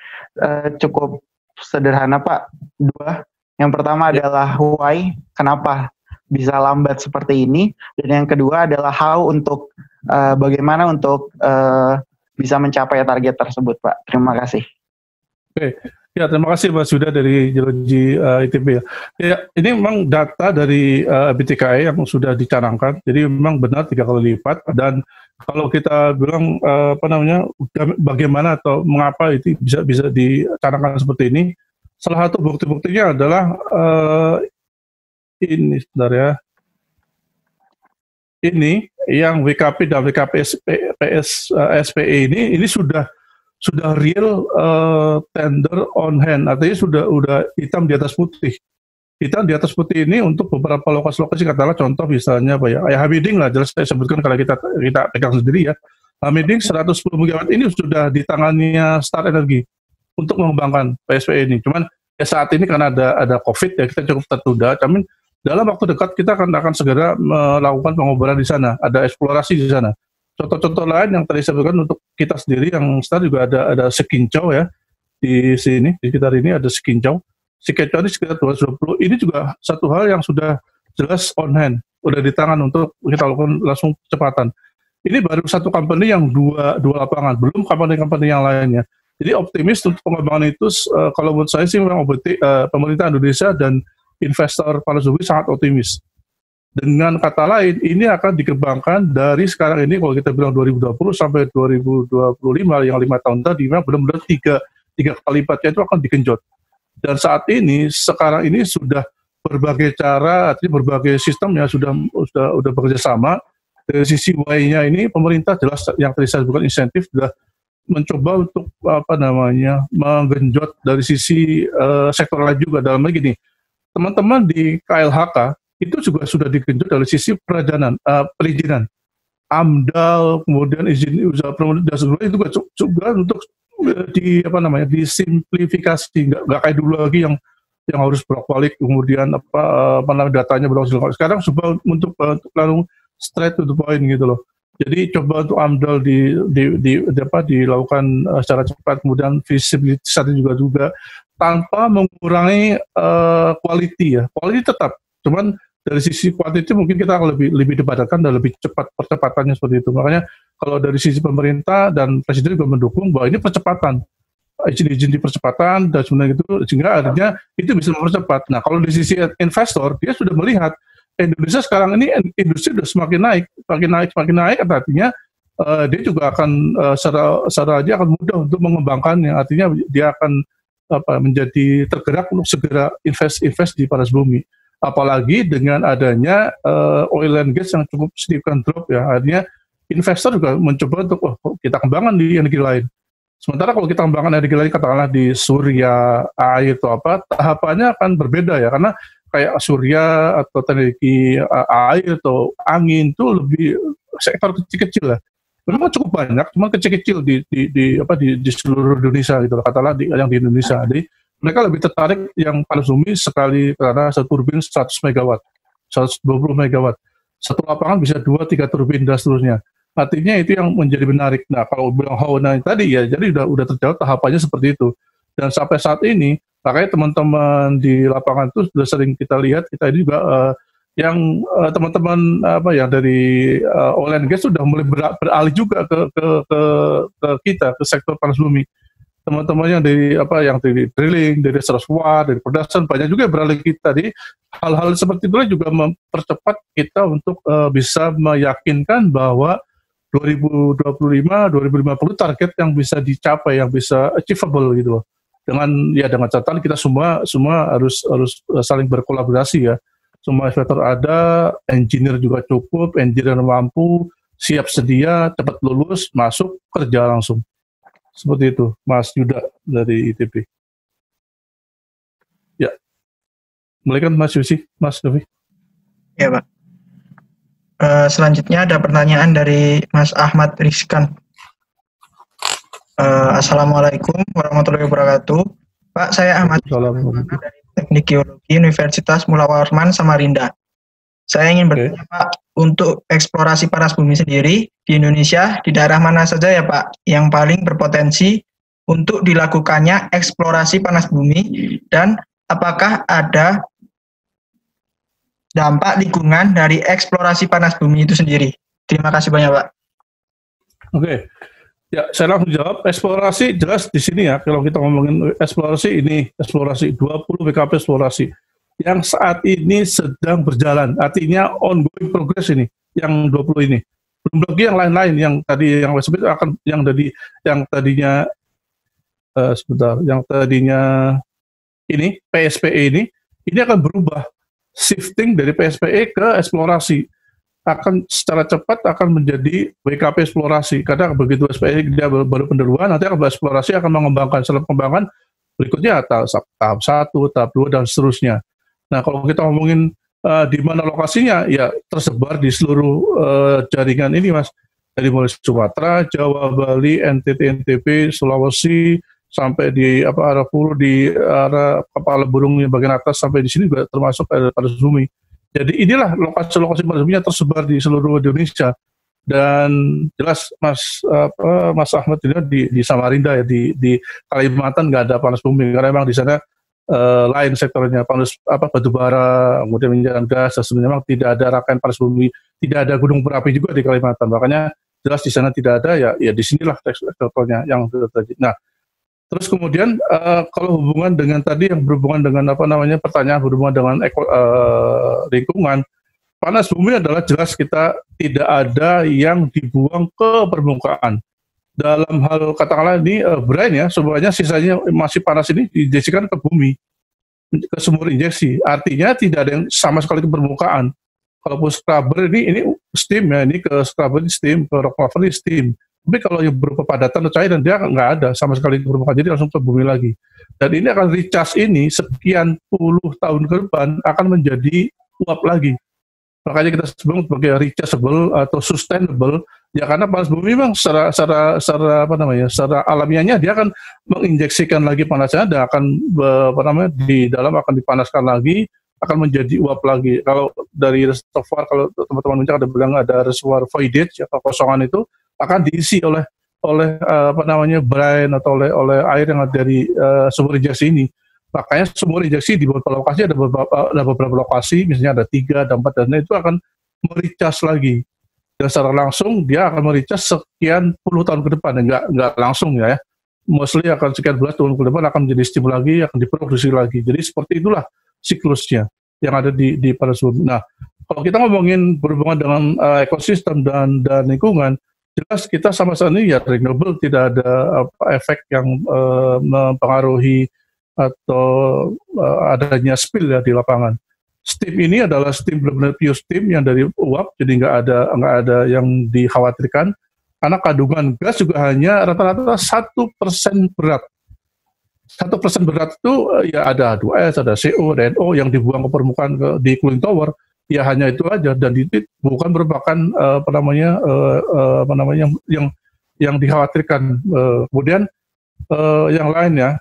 cukup sederhana Pak, 2. Yang pertama adalah why, kenapa bisa lambat seperti ini, dan yang kedua adalah how, untuk bagaimana untuk bisa mencapai target tersebut Pak. Terima kasih. Oke. Ya, terima kasih Mas Yuda dari Geologi ITB. Ya, ini memang data dari BTKE yang sudah dicanangkan, jadi memang benar 3 kali lipat. Dan kalau kita bilang bagaimana atau mengapa itu bisa dicanangkan seperti ini, salah satu bukti-buktinya adalah ini, sebentar ya. Ini yang WKP dan WKP SPE ini sudah real tender on hand, artinya sudah hitam di atas putih. Hitam di atas putih ini untuk beberapa lokasi-lokasi, katakanlah contoh misalnya apa ya, Hamiding lah, jelas saya sebutkan kalau kita pegang sendiri ya. Hamiding 110 MW ini sudah di tangannya Star Energy untuk mengembangkan PSPE ini. Cuman ya saat ini karena ada COVID ya, kita cukup tertunda. Tapi dalam waktu dekat kita akan segera melakukan pengobaran di sana, ada eksplorasi di sana. Contoh-contoh lain yang tadi saya sebutkan untuk kita sendiri, yang Star juga ada Sekincau ya, di sini, di sekitar ini ada Sekincau. Sekincau ini sekitar 220, ini juga satu hal yang sudah jelas on hand, udah di tangan untuk kita lakukan langsung kecepatan. Ini baru satu company yang dua lapangan, belum company-company yang lainnya. Jadi optimis untuk pengembangan itu, kalau menurut saya sih memang pemerintah Indonesia dan investor panas bumi sangat optimis. Dengan kata lain, ini akan dikembangkan dari sekarang ini, kalau kita bilang 2020 sampai 2025, yang 5 tahun tadi, memang benar-benar tiga kali lipatnya itu akan digenjot. Dan saat ini, sekarang ini sudah berbagai cara, artinya berbagai sistem yang sudah bekerja sama. Dari sisi Y-nya ini, pemerintah jelas yang tadi saya sebutkan insentif sudah mencoba untuk menggenjot dari sisi sektor lain juga. Dalam lagi nih, teman-teman di KLHK itu juga sudah digenjot dari sisi perizinan, AMDAL, kemudian izin usaha promosi dan sebagainya, itu juga untuk disimplifikasi, nggak kayak dulu lagi yang harus bolak-balik, kemudian datanya bolak-balik. Sekarang coba untuk langsung straight to the point gitu loh. Jadi coba untuk AMDAL dilakukan secara cepat, kemudian visibilitasnya juga tanpa mengurangi quality ya. Quality tetap, cuman dari sisi kuantiti mungkin kita akan lebih debatkan dan lebih cepat percepatannya seperti itu. Makanya kalau dari sisi pemerintah dan presiden juga mendukung bahwa ini percepatan, izin di percepatan dan sebenarnya itu, sehingga artinya itu bisa mempercepat. Nah kalau di sisi investor, dia sudah melihat Indonesia sekarang ini industri sudah semakin naik, artinya dia juga akan secara dia akan mudah untuk mengembangkannya, artinya dia akan menjadi tergerak untuk segera invest di panas bumi. Apalagi dengan adanya oil and gas yang cukup signifikan drop ya, artinya investor juga mencoba untuk kita kembangkan di energi lain. Sementara kalau kita kembangkan energi lain, katakanlah di surya, air atau tahapannya akan berbeda ya, karena kayak surya atau energi air atau angin itu lebih sektor kecil-kecil lah. Memang cukup banyak, cuma kecil-kecil di seluruh Indonesia gitu, katakanlah yang di Indonesia. Jadi mereka lebih tertarik yang panas bumi sekali, karena satu turbin 100 MW, 120 MW. Satu lapangan bisa 2-3 turbin dan seterusnya. Artinya itu yang menjadi menarik. Nah, kalau bilang how tadi ya, jadi udah terjawab tahapannya seperti itu. Dan sampai saat ini, makanya teman-teman di lapangan itu sudah sering kita lihat, kita ini juga yang teman-teman yang dari oil and gas sudah mulai beralih juga ke kita, ke sektor panas bumi. Teman-teman yang dari drilling, dari reservoir, dari pedasan, banyak juga beralih kita. Jadi hal-hal seperti itu juga mempercepat kita untuk bisa meyakinkan bahwa 2025, 2050 target yang bisa dicapai, yang bisa achievable gitu loh. Dengan catatan kita semua harus saling berkolaborasi ya. Semua investor ada, engineer juga cukup, engineer mampu, siap sedia, cepat lulus, masuk kerja langsung. Seperti itu, Mas Yuda dari ITB. Ya, mulai kan Mas Yusi, Mas Novi. Ya Pak. Selanjutnya ada pertanyaan dari Mas Ahmad Rizkan. Assalamualaikum warahmatullahi wabarakatuh. Pak, saya Ahmad Rizkan dari Teknik Geologi Universitas Mula Warman, Samarinda. Saya ingin bertanya Pak, untuk eksplorasi panas bumi sendiri di Indonesia, di daerah mana saja ya Pak yang paling berpotensi untuk dilakukannya eksplorasi panas bumi, dan apakah ada dampak lingkungan dari eksplorasi panas bumi itu sendiri? Terima kasih banyak Pak. Oke. Ya, saya langsung jawab. Eksplorasi jelas di sini ya. Kalau kita ngomongin eksplorasi ini, eksplorasi 20 BKP eksplorasi yang saat ini sedang berjalan. Artinya ongoing progress ini, yang 20 ini. Belum lagi yang lain-lain yang tadi yang sebut akan yang tadinya ini PSPE ini akan berubah, shifting dari PSPE ke eksplorasi. Akan secara cepat akan menjadi WKP eksplorasi, karena begitu SPE dia baru pendahuluan, nanti akan bereksplorasi, akan mengembangkan, setelah pengembangan berikutnya tahap 1, tahap 2 dan seterusnya. Nah, kalau kita ngomongin di mana lokasinya, ya tersebar di seluruh jaringan ini Mas, dari mulai Sumatera, Jawa, Bali, NTT, NTB, Sulawesi, sampai di arah Pulau, di arah kepala burung yang bagian atas, sampai di sini juga termasuk panas bumi. Jadi inilah lokasi-lokasi panas bumi yang tersebar di seluruh Indonesia. Dan jelas Mas Ahmad ini di Samarinda ya, di Kalimantan nggak ada panas bumi, karena memang di sana lain sektornya, batu bara, kemudian minyak dan gas, dan sebenarnya memang tidak ada rangkaian panas bumi, tidak ada gunung berapi juga di Kalimantan. Makanya jelas di sana tidak ada, ya di sinilah sektornya yang terjadi. Nah, terus kemudian kalau hubungan dengan tadi yang berhubungan dengan pertanyaan berhubungan dengan lingkungan, panas bumi adalah jelas kita tidak ada yang dibuang ke permukaan. Dalam hal katakanlah ini brine ya, sebenarnya sisanya masih panas ini diinjeksikan ke bumi, ke sumur injeksi. Artinya tidak ada yang sama sekali ke permukaan. Kalaupun scrubber ini steam ya, ini ke scrubber ini steam, ke rock lava ini steam. Tapi kalau yang berupa padatan atau cairan, dia nggak ada sama sekali ke permukaan, jadi langsung ke bumi lagi. Dan ini akan recharge ini sekian puluh tahun ke depan akan menjadi uap lagi. Makanya kita sebut sebagai rechargeable atau sustainable, ya karena panas bumi memang secara alamiahnya dia akan menginjeksikan lagi panasnya dan akan di dalam akan dipanaskan lagi, akan menjadi uap lagi. Kalau dari reservoir, kalau teman-teman ada bilang ada reservoir voidage atau kosongan, itu akan diisi oleh brine atau oleh air yang ada dari sumur injeksi ini. Makanya sumur injeksi di beberapa lokasi ada beberapa lokasi, misalnya ada 3, ada 4, dan itu akan mericas lagi. Dan secara langsung dia akan mericas sekian puluh tahun ke depan, nggak langsung ya. Mostly akan sekian belas tahun ke depan akan menjadi steam lagi, akan diproduksi lagi. Jadi seperti itulah siklusnya yang ada di panas bumi. Nah, kalau kita ngomongin berhubungan dengan ekosistem dan lingkungan, jelas kita sama-sama ini ya renewable, tidak ada efek yang mempengaruhi atau adanya spill ya di lapangan. Steam ini adalah steam benar-benar pure steam yang dari uap, jadi nggak ada yang dikhawatirkan, karena kandungan gas juga hanya rata-rata 1% berat. 1% berat itu ya ada H2S, ada CO, ada NO yang dibuang ke permukaan di cooling tower, ya hanya itu aja, dan itu bukan merupakan yang dikhawatirkan. Kemudian yang lainnya,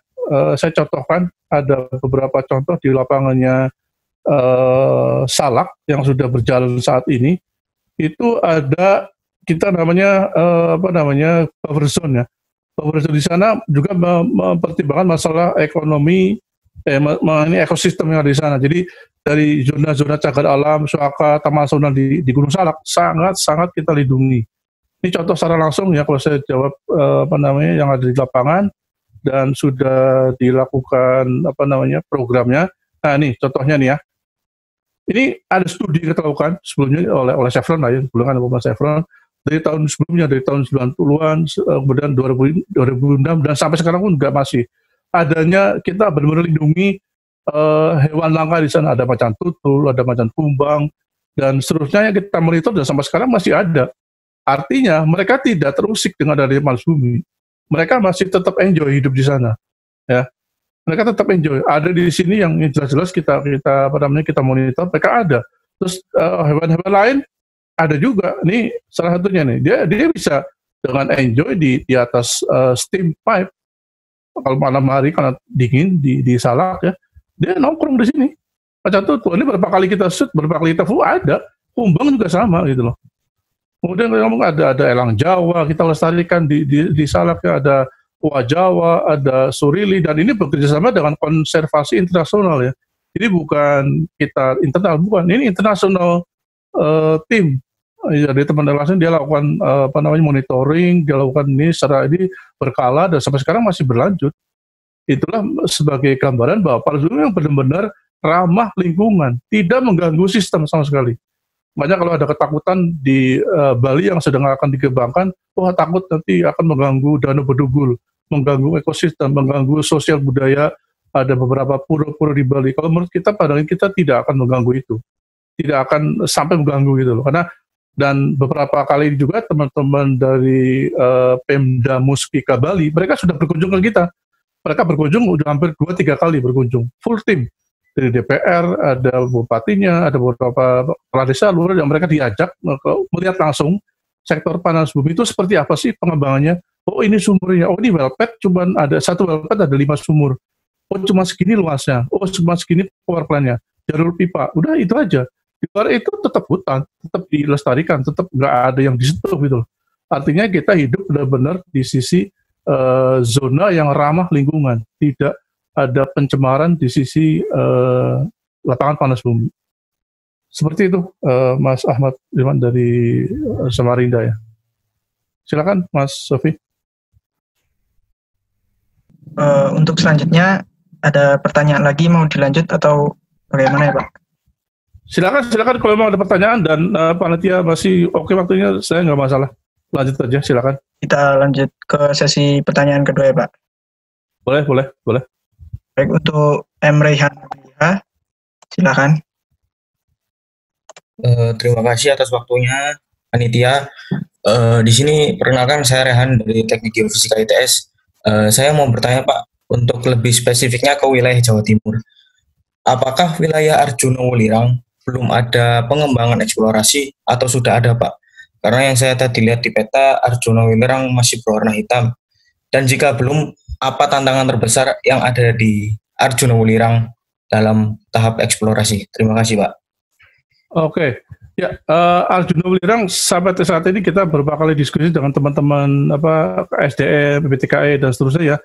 saya contohkan ada beberapa contoh di lapangannya Salak yang sudah berjalan saat ini. Itu ada kita namanya buffer zone ya. Buffer zone di sana juga mempertimbangkan masalah ekonomi, ini ekosistem yang ada di sana. Jadi dari zona-zona cagar alam, suaka, taman nasional di Gunung Salak sangat kita lindungi. Ini contoh secara langsung ya, kalau saya jawab yang ada di lapangan dan sudah dilakukan programnya. Nah ini contohnya nih ya. Ini ada studi kita lakukan sebelumnya oleh Chevron lah ya, sebelumnya ada Chevron dari tahun sebelumnya, dari tahun 90-an, kemudian 2006, dan sampai sekarang pun juga masih. Adanya kita benar-benar lindungi hewan langka di sana, ada macan tutul, ada macan kumbang, dan seterusnya yang kita monitor dan sampai sekarang masih ada. Artinya mereka tidak terusik dengan adanya panas bumi. Mereka masih tetap enjoy hidup di sana. Ya, mereka tetap enjoy. Ada di sini yang jelas-jelas kita monitor, mereka ada. Terus hewan-hewan lain ada juga. Nih salah satunya nih, dia bisa dengan enjoy di atas steam pipe. Kalau malam hari karena dingin di Salak ya, dia nongkrong di sini. Macan tutul ini berapa kali kita shoot, berapa kali kita ada. Kumbang juga sama gitu loh. Kemudian ngomong ada elang Jawa, kita lestarikan di Salak ya, ada owa Jawa, ada surili, dan ini bekerja sama dengan konservasi internasional ya. Ini bukan kita internal, bukan, ini internasional tim. Jadi teman-teman langsung dia lakukan monitoring, dia lakukan ini secara ini berkala dan sampai sekarang masih berlanjut. Itulah sebagai gambaran bahwa panas bumi yang benar-benar ramah lingkungan, tidak mengganggu sistem sama sekali. Banyak kalau ada ketakutan di Bali yang sedang akan dikembangkan, wah takut nanti akan mengganggu Danau Bedugul, mengganggu ekosistem, mengganggu sosial budaya, ada beberapa pura-pura di Bali. Kalau menurut kita, pandangan kita tidak akan mengganggu itu. Tidak akan sampai mengganggu gitu loh. Karena, dan beberapa kali juga teman-teman dari Pemda Muspika Bali, mereka sudah berkunjung ke kita. Mereka berkunjung, udah hampir 2-3 kali berkunjung, full tim. Dari DPR, ada bupatinya, ada beberapa kepala desa, lurah yang mereka diajak melihat langsung sektor panas bumi itu seperti apa sih pengembangannya. Oh ini sumurnya, oh ini wellpad cuman ada satu wellpad ada 5 sumur. Oh cuma segini luasnya, oh cuma segini power plant-nya, jalur pipa, udah itu aja. Di luar itu tetap hutan, tetap dilestarikan, tetap nggak ada yang disentuh gitu loh. Artinya kita hidup benar-benar di sisi zona yang ramah lingkungan, tidak ada pencemaran di sisi lapangan panas bumi. Seperti itu, Mas Ahmad Liman dari Samarinda ya. Silakan, Mas Sofi. Untuk selanjutnya, ada pertanyaan lagi mau dilanjut atau bagaimana ya Pak? Silakan kalau mau ada pertanyaan dan panitia masih oke waktunya, saya nggak masalah. Lanjut aja, silakan. Kita lanjut ke sesi pertanyaan kedua ya Pak. Boleh. Baik, untuk M. Raihan, silakan. Terima kasih atas waktunya, panitia. Di sini perkenalkan saya Rehan dari Teknik Geofisika ITS. Saya mau bertanya Pak, untuk lebih spesifiknya ke wilayah Jawa Timur. Apakah wilayah Arjuna Wulirang belum ada pengembangan eksplorasi atau sudah ada Pak? Karena yang saya tadi lihat di peta, Arjuna Wulirang masih berwarna hitam. Dan jika belum, apa tantangan terbesar yang ada di Arjuna Wulirang dalam tahap eksplorasi? Terima kasih Pak. Oke. Ya, Arjuna Wulirang sampai saat ini kita beberapa kali diskusi dengan teman-teman SDM, BPTKE dan seterusnya ya.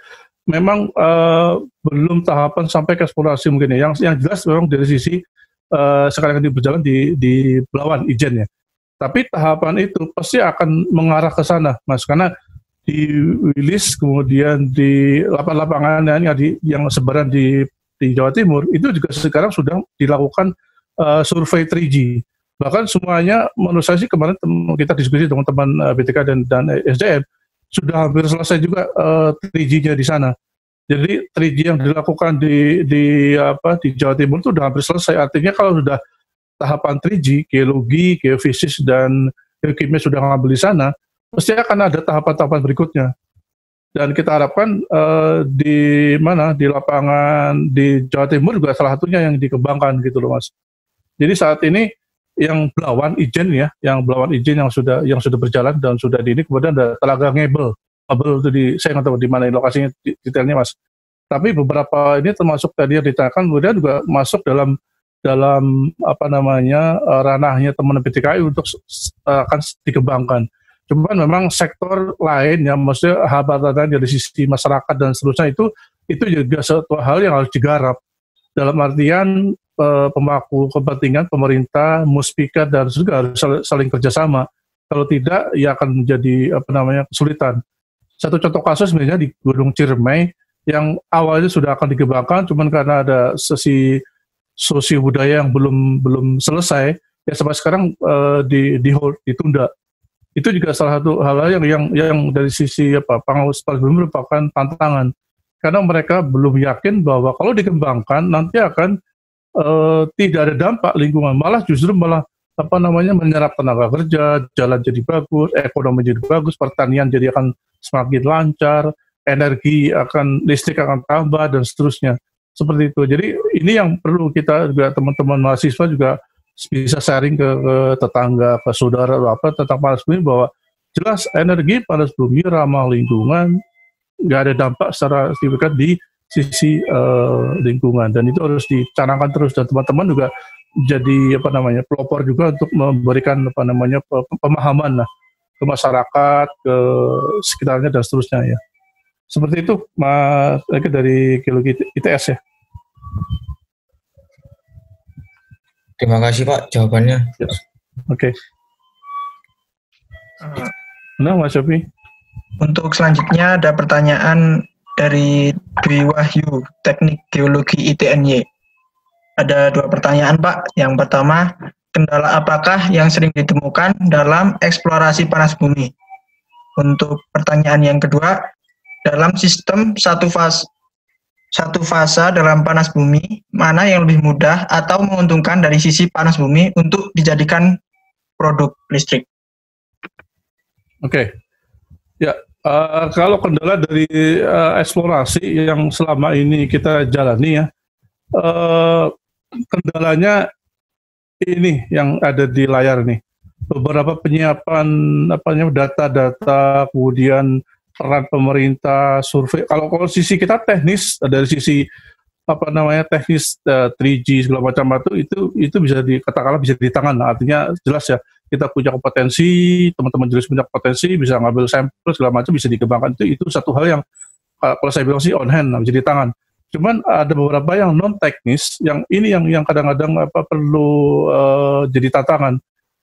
Memang belum tahapan sampai ke eksplorasi mungkin ya. Yang jelas memang dari sisi sekarang ini berjalan di Belawan Ijen ya. Tapi tahapan itu pasti akan mengarah ke sana, Mas, karena di Wilis kemudian di lapangan yang sebaran di Jawa Timur itu juga sekarang sudah dilakukan survei 3G. Bahkan semuanya menurut saya sih kemarin kita diskusi dengan teman BTK dan SDM sudah hampir selesai juga 3G-nya di sana. Jadi 3G yang dilakukan di Jawa Timur itu sudah hampir selesai. Artinya kalau sudah tahapan 3G, geologi, geofisis dan geokimia sudah ngambil di sana, pasti akan ada tahapan-tahapan berikutnya. Dan kita harapkan di lapangan di Jawa Timur juga salah satunya yang dikembangkan gitu loh Mas. Jadi saat ini yang Belawan Ijen ya, yang sudah berjalan dan sudah ini, kemudian ada Telaga Ngebel itu saya nggak tahu di mana lokasinya detailnya Mas. Tapi beberapa ini termasuk tadi yang ditanyakan, kemudian juga masuk dalam ranahnya teman PTKI untuk akan dikembangkan. Cuman memang sektor lain yang maksudnya hambatan dari sisi masyarakat dan seterusnya itu juga suatu hal yang harus digarap. Dalam artian pemangku kepentingan pemerintah, Muspika dan juga harus saling kerjasama. Kalau tidak, ya akan menjadi kesulitan. Satu contoh kasus sebenarnya di Gunung Ciremai yang awalnya sudah akan dikembangkan, cuman karena ada sesi sosio budaya yang belum selesai, ya sampai sekarang ditunda. Itu juga salah satu hal yang dari sisi pengawas panas bumi merupakan tantangan, karena mereka belum yakin bahwa kalau dikembangkan nanti akan tidak ada dampak lingkungan, malah justru menyerap tenaga kerja, jalan jadi bagus, ekonomi jadi bagus, pertanian jadi akan semakin lancar, listrik akan tambah dan seterusnya. Seperti itu. Jadi ini yang perlu kita juga, teman-teman mahasiswa juga bisa sharing ke tetangga, ke saudara tentang panas bumi, bahwa jelas energi panas bumi ramah lingkungan, nggak ada dampak secara signifikan di sisi lingkungan, dan itu harus dicanangkan terus, dan teman-teman juga jadi pelopor juga untuk memberikan pemahaman lah ke masyarakat, ke sekitarnya dan seterusnya ya. Seperti itu Mas Eki dari Geologi ITS ya. Terima kasih Pak jawabannya. Ya. Oke. Nah Mas Yopi. Untuk selanjutnya ada pertanyaan dari Dwi Wahyu, Teknik Geologi ITNY. Ada 2 pertanyaan Pak. Yang pertama, kendala apakah yang sering ditemukan dalam eksplorasi panas bumi? Untuk pertanyaan yang kedua, dalam sistem satu fasa dalam panas bumi, mana yang lebih mudah atau menguntungkan dari sisi panas bumi untuk dijadikan produk listrik? Oke. Ya, kalau kendala dari eksplorasi yang selama ini kita jalani ya, kendalanya ini yang ada di layar nih. Beberapa penyiapan data-data, kemudian peran pemerintah, survei. Kalau sisi kita teknis, dari sisi teknis 3G segala macam itu bisa katakanlah bisa ditangan. Artinya jelas ya, kita punya kompetensi, teman-teman jelas punya kompetensi, bisa ngambil sampel segala macam, bisa dikembangkan. Itu satu hal yang kalau saya bilang sih on hand, bisa di tangan. Cuman ada beberapa yang non teknis, yang ini yang kadang-kadang perlu jadi tantangan.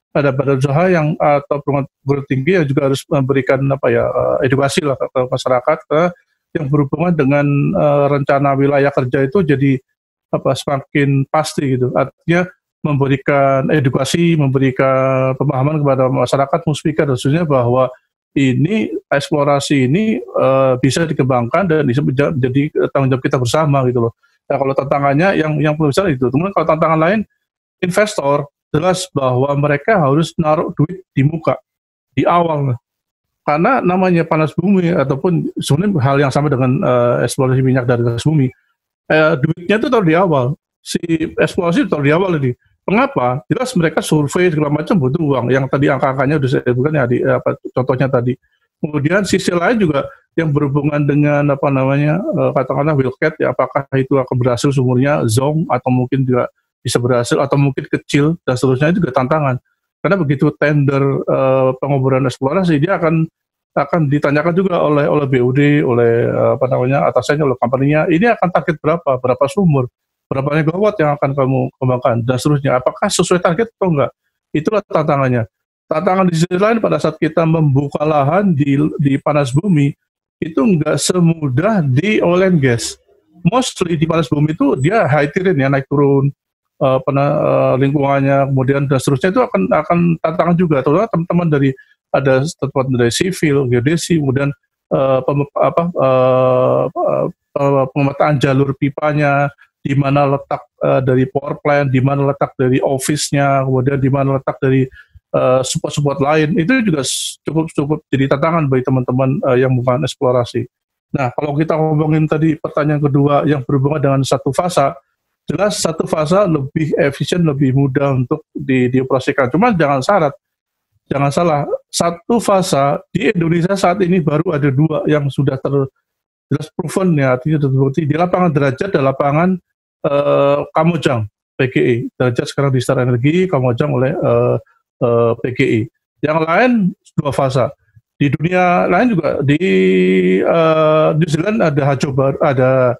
Ada badan usaha atau perguruan tinggi yang juga harus memberikan edukasi lah ke masyarakat yang berhubungan dengan rencana wilayah kerja itu jadi semakin pasti gitu. Artinya memberikan edukasi, memberikan pemahaman kepada masyarakat muspika khususnya bahwa ini eksplorasi ini bisa dikembangkan dan bisa menjadi tanggung jawab kita bersama gitu loh. Nah, kalau tantangannya yang perlu besar itu. Kemudian kalau tantangan lain, investor jelas bahwa mereka harus naruh duit di muka di awal, karena namanya panas bumi ataupun sebenarnya hal yang sama dengan eksplorasi minyak dari gas bumi, duitnya itu taruh di awal, si eksplorasi taruh di awal ini. Mengapa? Jelas mereka survei segala macam butuh uang, yang tadi angka-angkanya sudah saya sebutkan ya, contohnya tadi. Kemudian sisi lain juga yang berhubungan dengan katakanlah wildcat ya, apakah itu akan berhasil sumurnya zong atau mungkin juga bisa berhasil atau mungkin kecil dan seterusnya, itu juga tantangan. Karena begitu tender pengoboran eksplorasi, dia akan ditanyakan juga oleh BUD, oleh atasannya, oleh company-nya, ini akan target berapa sumur, berapa megawatt yang akan kamu kembangkan dan seterusnya. Apakah sesuai target atau enggak? Itulah tantangannya. Tantangan di sisi lain pada saat kita membuka lahan di panas bumi itu enggak semudah di oil and gas. Mostly di panas bumi itu dia high terrain ya, naik turun lingkungannya, kemudian dan seterusnya, itu akan tantangan juga. Terutama teman-teman ada teman dari sivil, geodesi, kemudian pemetaan jalur pipanya, di mana letak dari power plant, di mana letak dari office-nya, kemudian di mana letak dari support lain, itu juga cukup jadi tantangan bagi teman-teman yang melakukan eksplorasi. Nah, kalau kita ngomongin tadi pertanyaan kedua yang berhubungan dengan satu fasa, jelas satu fasa lebih efisien, lebih mudah untuk dioperasikan. Cuma jangan salah, satu fasa di Indonesia saat ini baru ada 2 yang sudah jelas proven ya, artinya terbukti di lapangan Derajat dan lapangan Kamojang PGI. Derajat sekarang di Star Energi, Kamojang oleh PGI. Yang lain 2 fasa. Di dunia lain juga di New Zealand ada Hajo baru, ada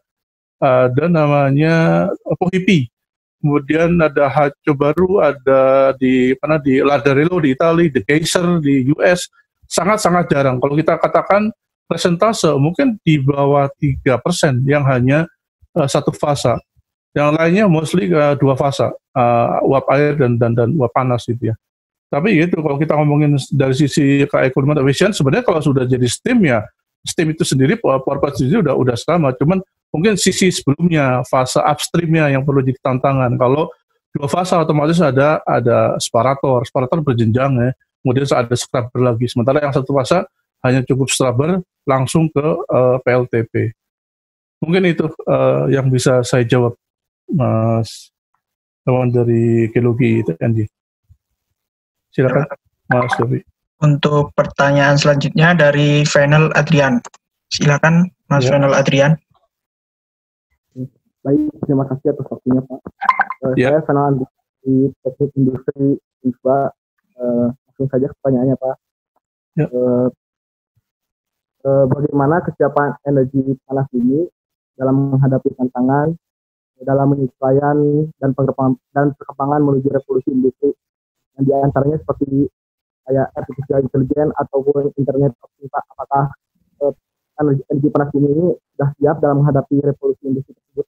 namanya Pohipi. Kemudian ada Hajo baru, ada di Ladarello di Italia, di Geyser di US. Sangat-sangat jarang. Kalau kita katakan persentase mungkin di bawah 3% yang hanya satu fasa. Yang lainnya mostly 2 fasa, uap air dan uap panas gitu ya. Tapi gitu, kalau kita ngomongin dari sisi keekonomian efisien, sebenarnya kalau sudah jadi steam ya, steam itu sendiri, power plant sendiri udah sama. Cuman mungkin sisi sebelumnya, fase upstreamnya yang perlu jadi tantangan. Kalau dua fase otomatis ada separator berjenjang ya, kemudian ada scrubber lagi. Sementara yang satu fase hanya cukup scrubber langsung ke PLTP. Mungkin itu yang bisa saya jawab, Mas teman dari Geologi TNJ. Silakan, Mas Dovi. Untuk pertanyaan selanjutnya dari Venel Adrian. Silakan, Mas Venel Adrian. Baik, terima kasih atas waktunya, Pak. Saya Venel di Teknik Industri IFBA. Langsung saja pertanyaannya, Pak. Ya. Bagaimana kesiapan energi panas bumi dalam menghadapi tantangan dalam penyesuaian dan perkembangan menuju revolusi industri, yang diantaranya seperti kayak artificial intelligence ataupun internet of things, Pak. Apakah energi panas bumi ini sudah siap dalam menghadapi revolusi industri tersebut?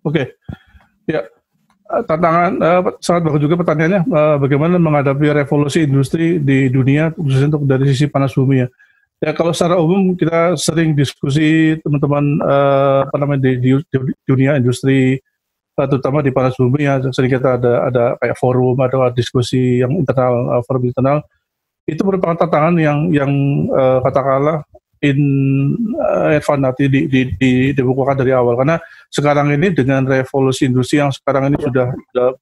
Oke, ya, tantangan sangat bagus juga pertanyaannya, bagaimana menghadapi revolusi industri di dunia, khususnya untuk dari sisi panas bumi ya. Ya, kalau secara umum kita sering diskusi teman-teman di dunia industri, terutama di panas bumi ya, sering kita ada kayak forum atau diskusi yang internal, forum internal. Itu merupakan tantangan yang katakanlah advance dibukukan dari awal, karena sekarang ini dengan revolusi industri yang sekarang ini sudah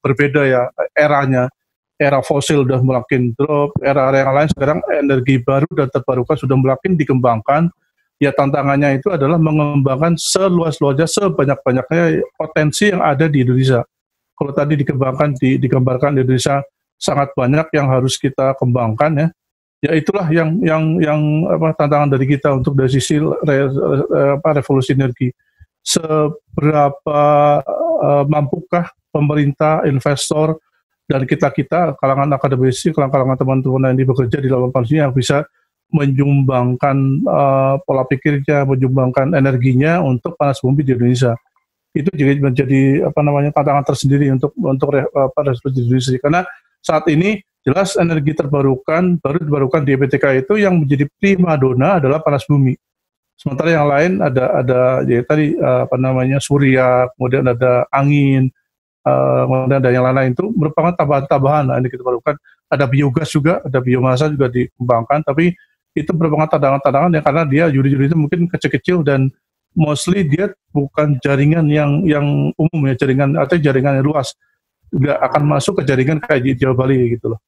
berbeda ya eranya. Era fosil sudah makin drop, era yang lain sekarang energi baru dan terbarukan sudah makin dikembangkan. Ya, tantangannya itu adalah mengembangkan seluas-luasnya, sebanyak-banyaknya potensi yang ada di Indonesia. Kalau tadi digambarkan di Indonesia sangat banyak yang harus kita kembangkan ya. Ya itulah yang tantangan dari kita untuk dari sisi revolusi energi. Seberapa mampukah pemerintah, investor, dan kita kalangan akademisi, kalangan teman-teman yang bekerja di lapangan panas yang bisa menyumbangkan pola pikirnya, menyumbangkan energinya untuk panas bumi di Indonesia. Itu juga menjadi tantangan tersendiri untuk revolusi industri. Karena saat ini jelas energi baru terbarukan di EPTK itu yang menjadi primadona adalah panas bumi. Sementara yang lain ada ya tadi surya, kemudian ada angin, kemudian ada yang lain itu merupakan tambahan-tambahan energi terbarukan. Ada biogas juga, ada biomasa juga dikembangkan, tapi itu merupakan tantangan-tantangan yang karena dia juri-juri itu mungkin kecil-kecil dan mostly dia bukan jaringan yang umum ya, jaringan yang luas, nggak akan masuk ke jaringan kayak di Jawa Bali gitu loh.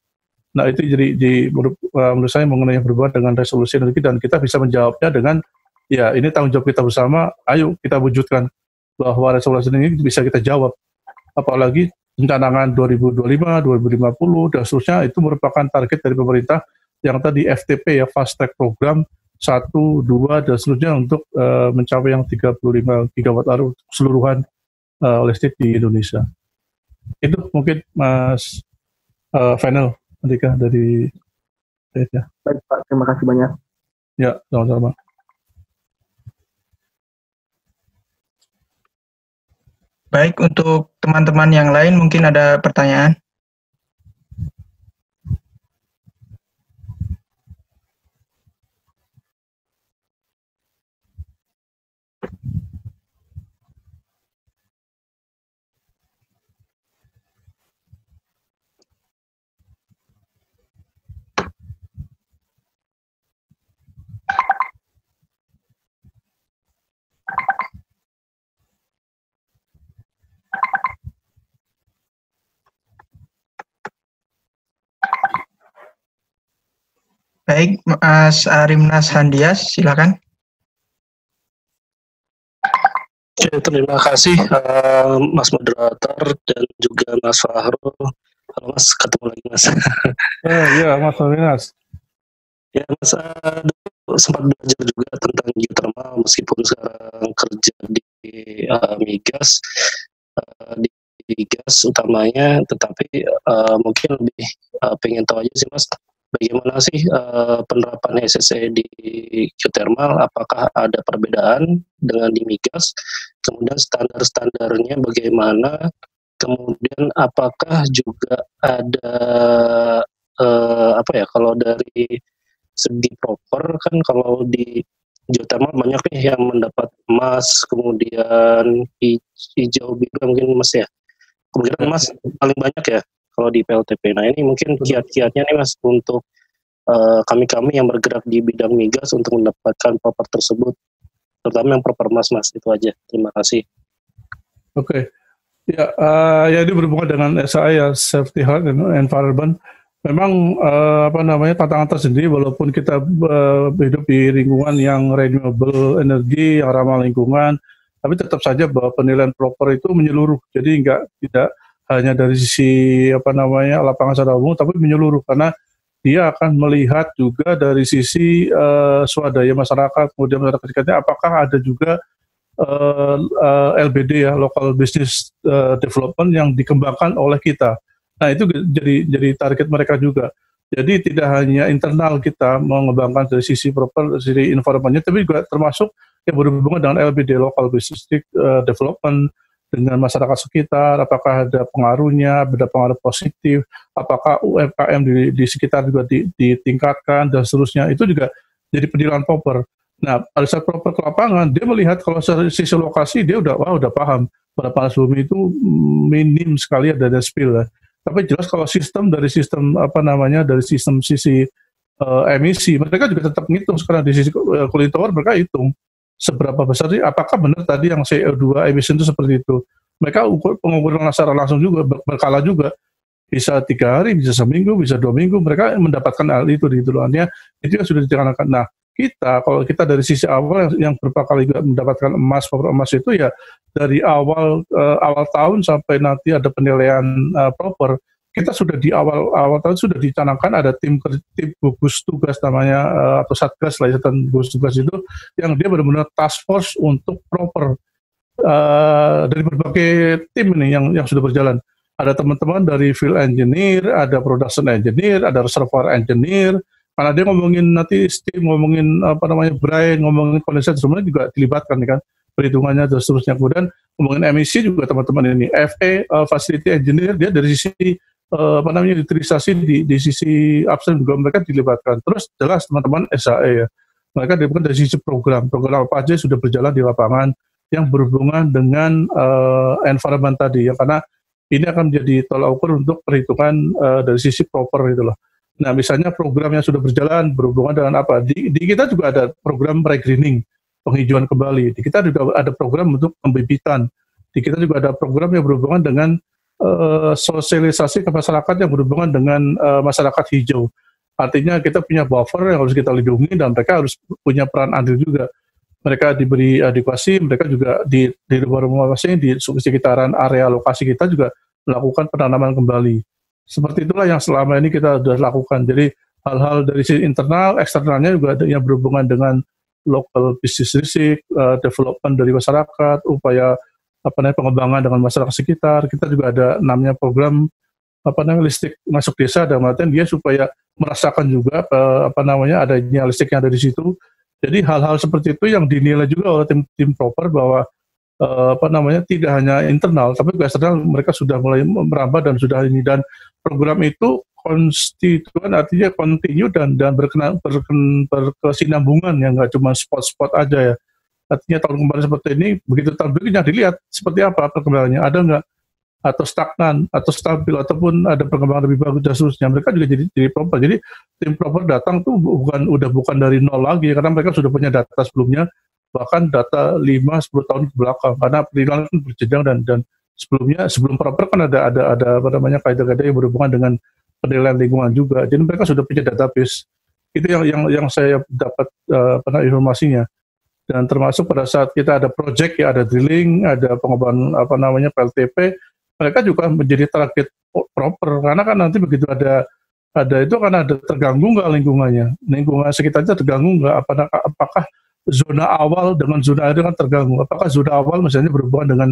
Nah itu jadi menurut saya mengenai yang berhubungan dengan resolusi energi, dan kita bisa menjawabnya dengan ya ini tanggung jawab kita bersama, ayo kita wujudkan bahwa resolusi ini bisa kita jawab. Apalagi rencangan 2025, 2050, dan seterusnya itu merupakan target dari pemerintah yang tadi FTP ya, Fast Track Program 1, 2, dan seterusnya untuk mencapai yang 35 gigawatt hour keseluruhan listrik di Indonesia. Itu mungkin Mas Venel Andika dari ya. Baik Pak, terima kasih banyak. Ya, sama-sama. Baik, untuk teman-teman yang lain mungkin ada pertanyaan. Baik, Mas Arimnas Handias, silakan. Ya, terima kasih Mas Moderator dan juga Mas Fahrul. Halo Mas, ketemu lagi Mas. Ya Mas Arimnas. Ya Mas, sempat belajar juga tentang geothermal meskipun sekarang kerja di migas, di gas utamanya, tetapi mungkin lebih pengen tahu aja sih Mas, bagaimana sih penerapan SSE di geothermal, apakah ada perbedaan dengan di migas, kemudian standar-standarnya bagaimana, Kemudian apakah juga ada kalau dari segi proper kan kalau di geothermal banyak nih yang mendapat emas, kemudian hijau biru mungkin Mas ya. Kemungkinan emas paling banyak ya kalau di PLTP. Nah ini mungkin kiat-kiatnya nih Mas untuk kami-kami yang bergerak di bidang migas untuk mendapatkan proper tersebut, terutama yang proper emas Mas. Itu aja. Terima kasih. Oke. Ya, ya ini berhubungan dengan SAE ya, Safety Health and Environment. Memang tantangan tersendiri walaupun kita hidup di lingkungan yang renewable energy, yang ramah lingkungan, tapi tetap saja bahwa penilaian proper itu menyeluruh. Jadi tidak hanya dari sisi lapangan secara umum, tapi menyeluruh karena dia akan melihat juga dari sisi swadaya masyarakat, kemudian masyarakat sekitarnya apakah ada juga LBD ya, Local Business Development yang dikembangkan oleh kita. Nah itu jadi target mereka juga. Jadi tidak hanya internal kita mengembangkan dari sisi proper, dari environment-nya, tapi juga termasuk yang berhubungan dengan LBD, Local Business Development, dengan masyarakat sekitar, apakah ada pengaruhnya, ada pengaruh positif, apakah UMKM di sekitar juga ditingkatkan, dan seterusnya. Itu juga jadi penilaian proper. Nah, pada saat proper ke lapangan, dia melihat kalau dari sisi lokasi, dia udah paham pada panas bumi itu minim sekali ada spill ya. Tapi jelas kalau dari sistem sisi emisi, mereka juga tetap ngitung sekarang di sisi cooling tower, mereka hitung seberapa besar sih, apakah benar tadi yang CO2 emission itu seperti itu. Mereka pengukuran secara langsung juga, berkala juga, bisa 3 hari, bisa seminggu, bisa 2 minggu, mereka mendapatkan hal itu di tulangannya, itu yang sudah dijalankan. Nah, kalau kita dari sisi awal yang beberapa kali juga mendapatkan emas itu ya dari awal tahun sampai nanti ada penilaian proper, kita sudah di awal tahun sudah dicanangkan ada tim gugus tugas namanya atau satgas lah, gugus tugas itu yang dia benar-benar task force untuk proper dari berbagai tim ini yang sudah berjalan. Ada teman-teman dari field engineer, ada production engineer, ada reservoir engineer. Karena dia ngomongin nanti steam, ngomongin brine, ngomongin kondensat, semuanya juga dilibatkan kan, perhitungannya dan seterusnya. Kemudian ngomongin emisi juga teman-teman ini, FA, facility engineer, dia dari sisi utilisasi di sisi upstream juga mereka dilibatkan. Terus jelas teman-teman SAE ya, mereka dilibatkan dari sisi program apa aja sudah berjalan di lapangan yang berhubungan dengan environment tadi ya, karena ini akan menjadi tolak ukur untuk perhitungan dari sisi proper gitu loh. Nah, misalnya program yang sudah berjalan berhubungan dengan apa? Di kita juga ada program regreening, penghijauan kembali. Di kita juga ada program untuk pembibitan. Di kita juga ada program yang berhubungan dengan sosialisasi ke masyarakat yang berhubungan dengan masyarakat hijau. Artinya kita punya buffer yang harus kita lindungi dan mereka harus punya peran andil juga. Mereka diberi edukasi, mereka juga di rumah-rumah masing di sekitaran area lokasi kita juga melakukan penanaman kembali. Seperti itulah yang selama ini kita sudah lakukan. Jadi hal-hal dari sisi internal, eksternalnya juga ada yang berhubungan dengan local business risk, development dari masyarakat, upaya pengembangan dengan masyarakat sekitar. Kita juga ada namanya program listrik masuk desa, dan artian dia supaya merasakan juga adanya listrik yang ada di situ. Jadi hal-hal seperti itu yang dinilai juga oleh tim proper bahwa tidak hanya internal tapi juga eksternal, mereka sudah mulai merambah dan sudah ini, dan program itu konstituen, artinya continue dan berkesinambungan ya, nggak cuma spot-spot aja ya. Artinya tahun kemarin seperti ini, begitu tahun berikutnya dilihat seperti apa perkembangannya, ada nggak, atau stagnan, atau stabil, ataupun ada perkembangan lebih bagus dan seterusnya. Mereka juga jadi proper. Jadi tim proper datang tuh bukan dari nol lagi, karena mereka sudah punya data sebelumnya, bahkan data 5-10 tahun ke belakang, karena penilaian itu berjenjang dan sebelum proper kan ada kaidah-kaidah yang berhubungan dengan penilaian lingkungan juga. Jadi mereka sudah punya database. Itu yang saya dapat informasinya. Dan termasuk pada saat kita ada project ya, ada drilling, ada pengembangan PLTP, mereka juga menjadi target proper, karena kan nanti begitu ada itu kan ada terganggu nggak lingkungan sekitarnya terganggu nggak, apakah zona awal dengan zona akhir kan terganggu, apakah zona awal misalnya berhubungan dengan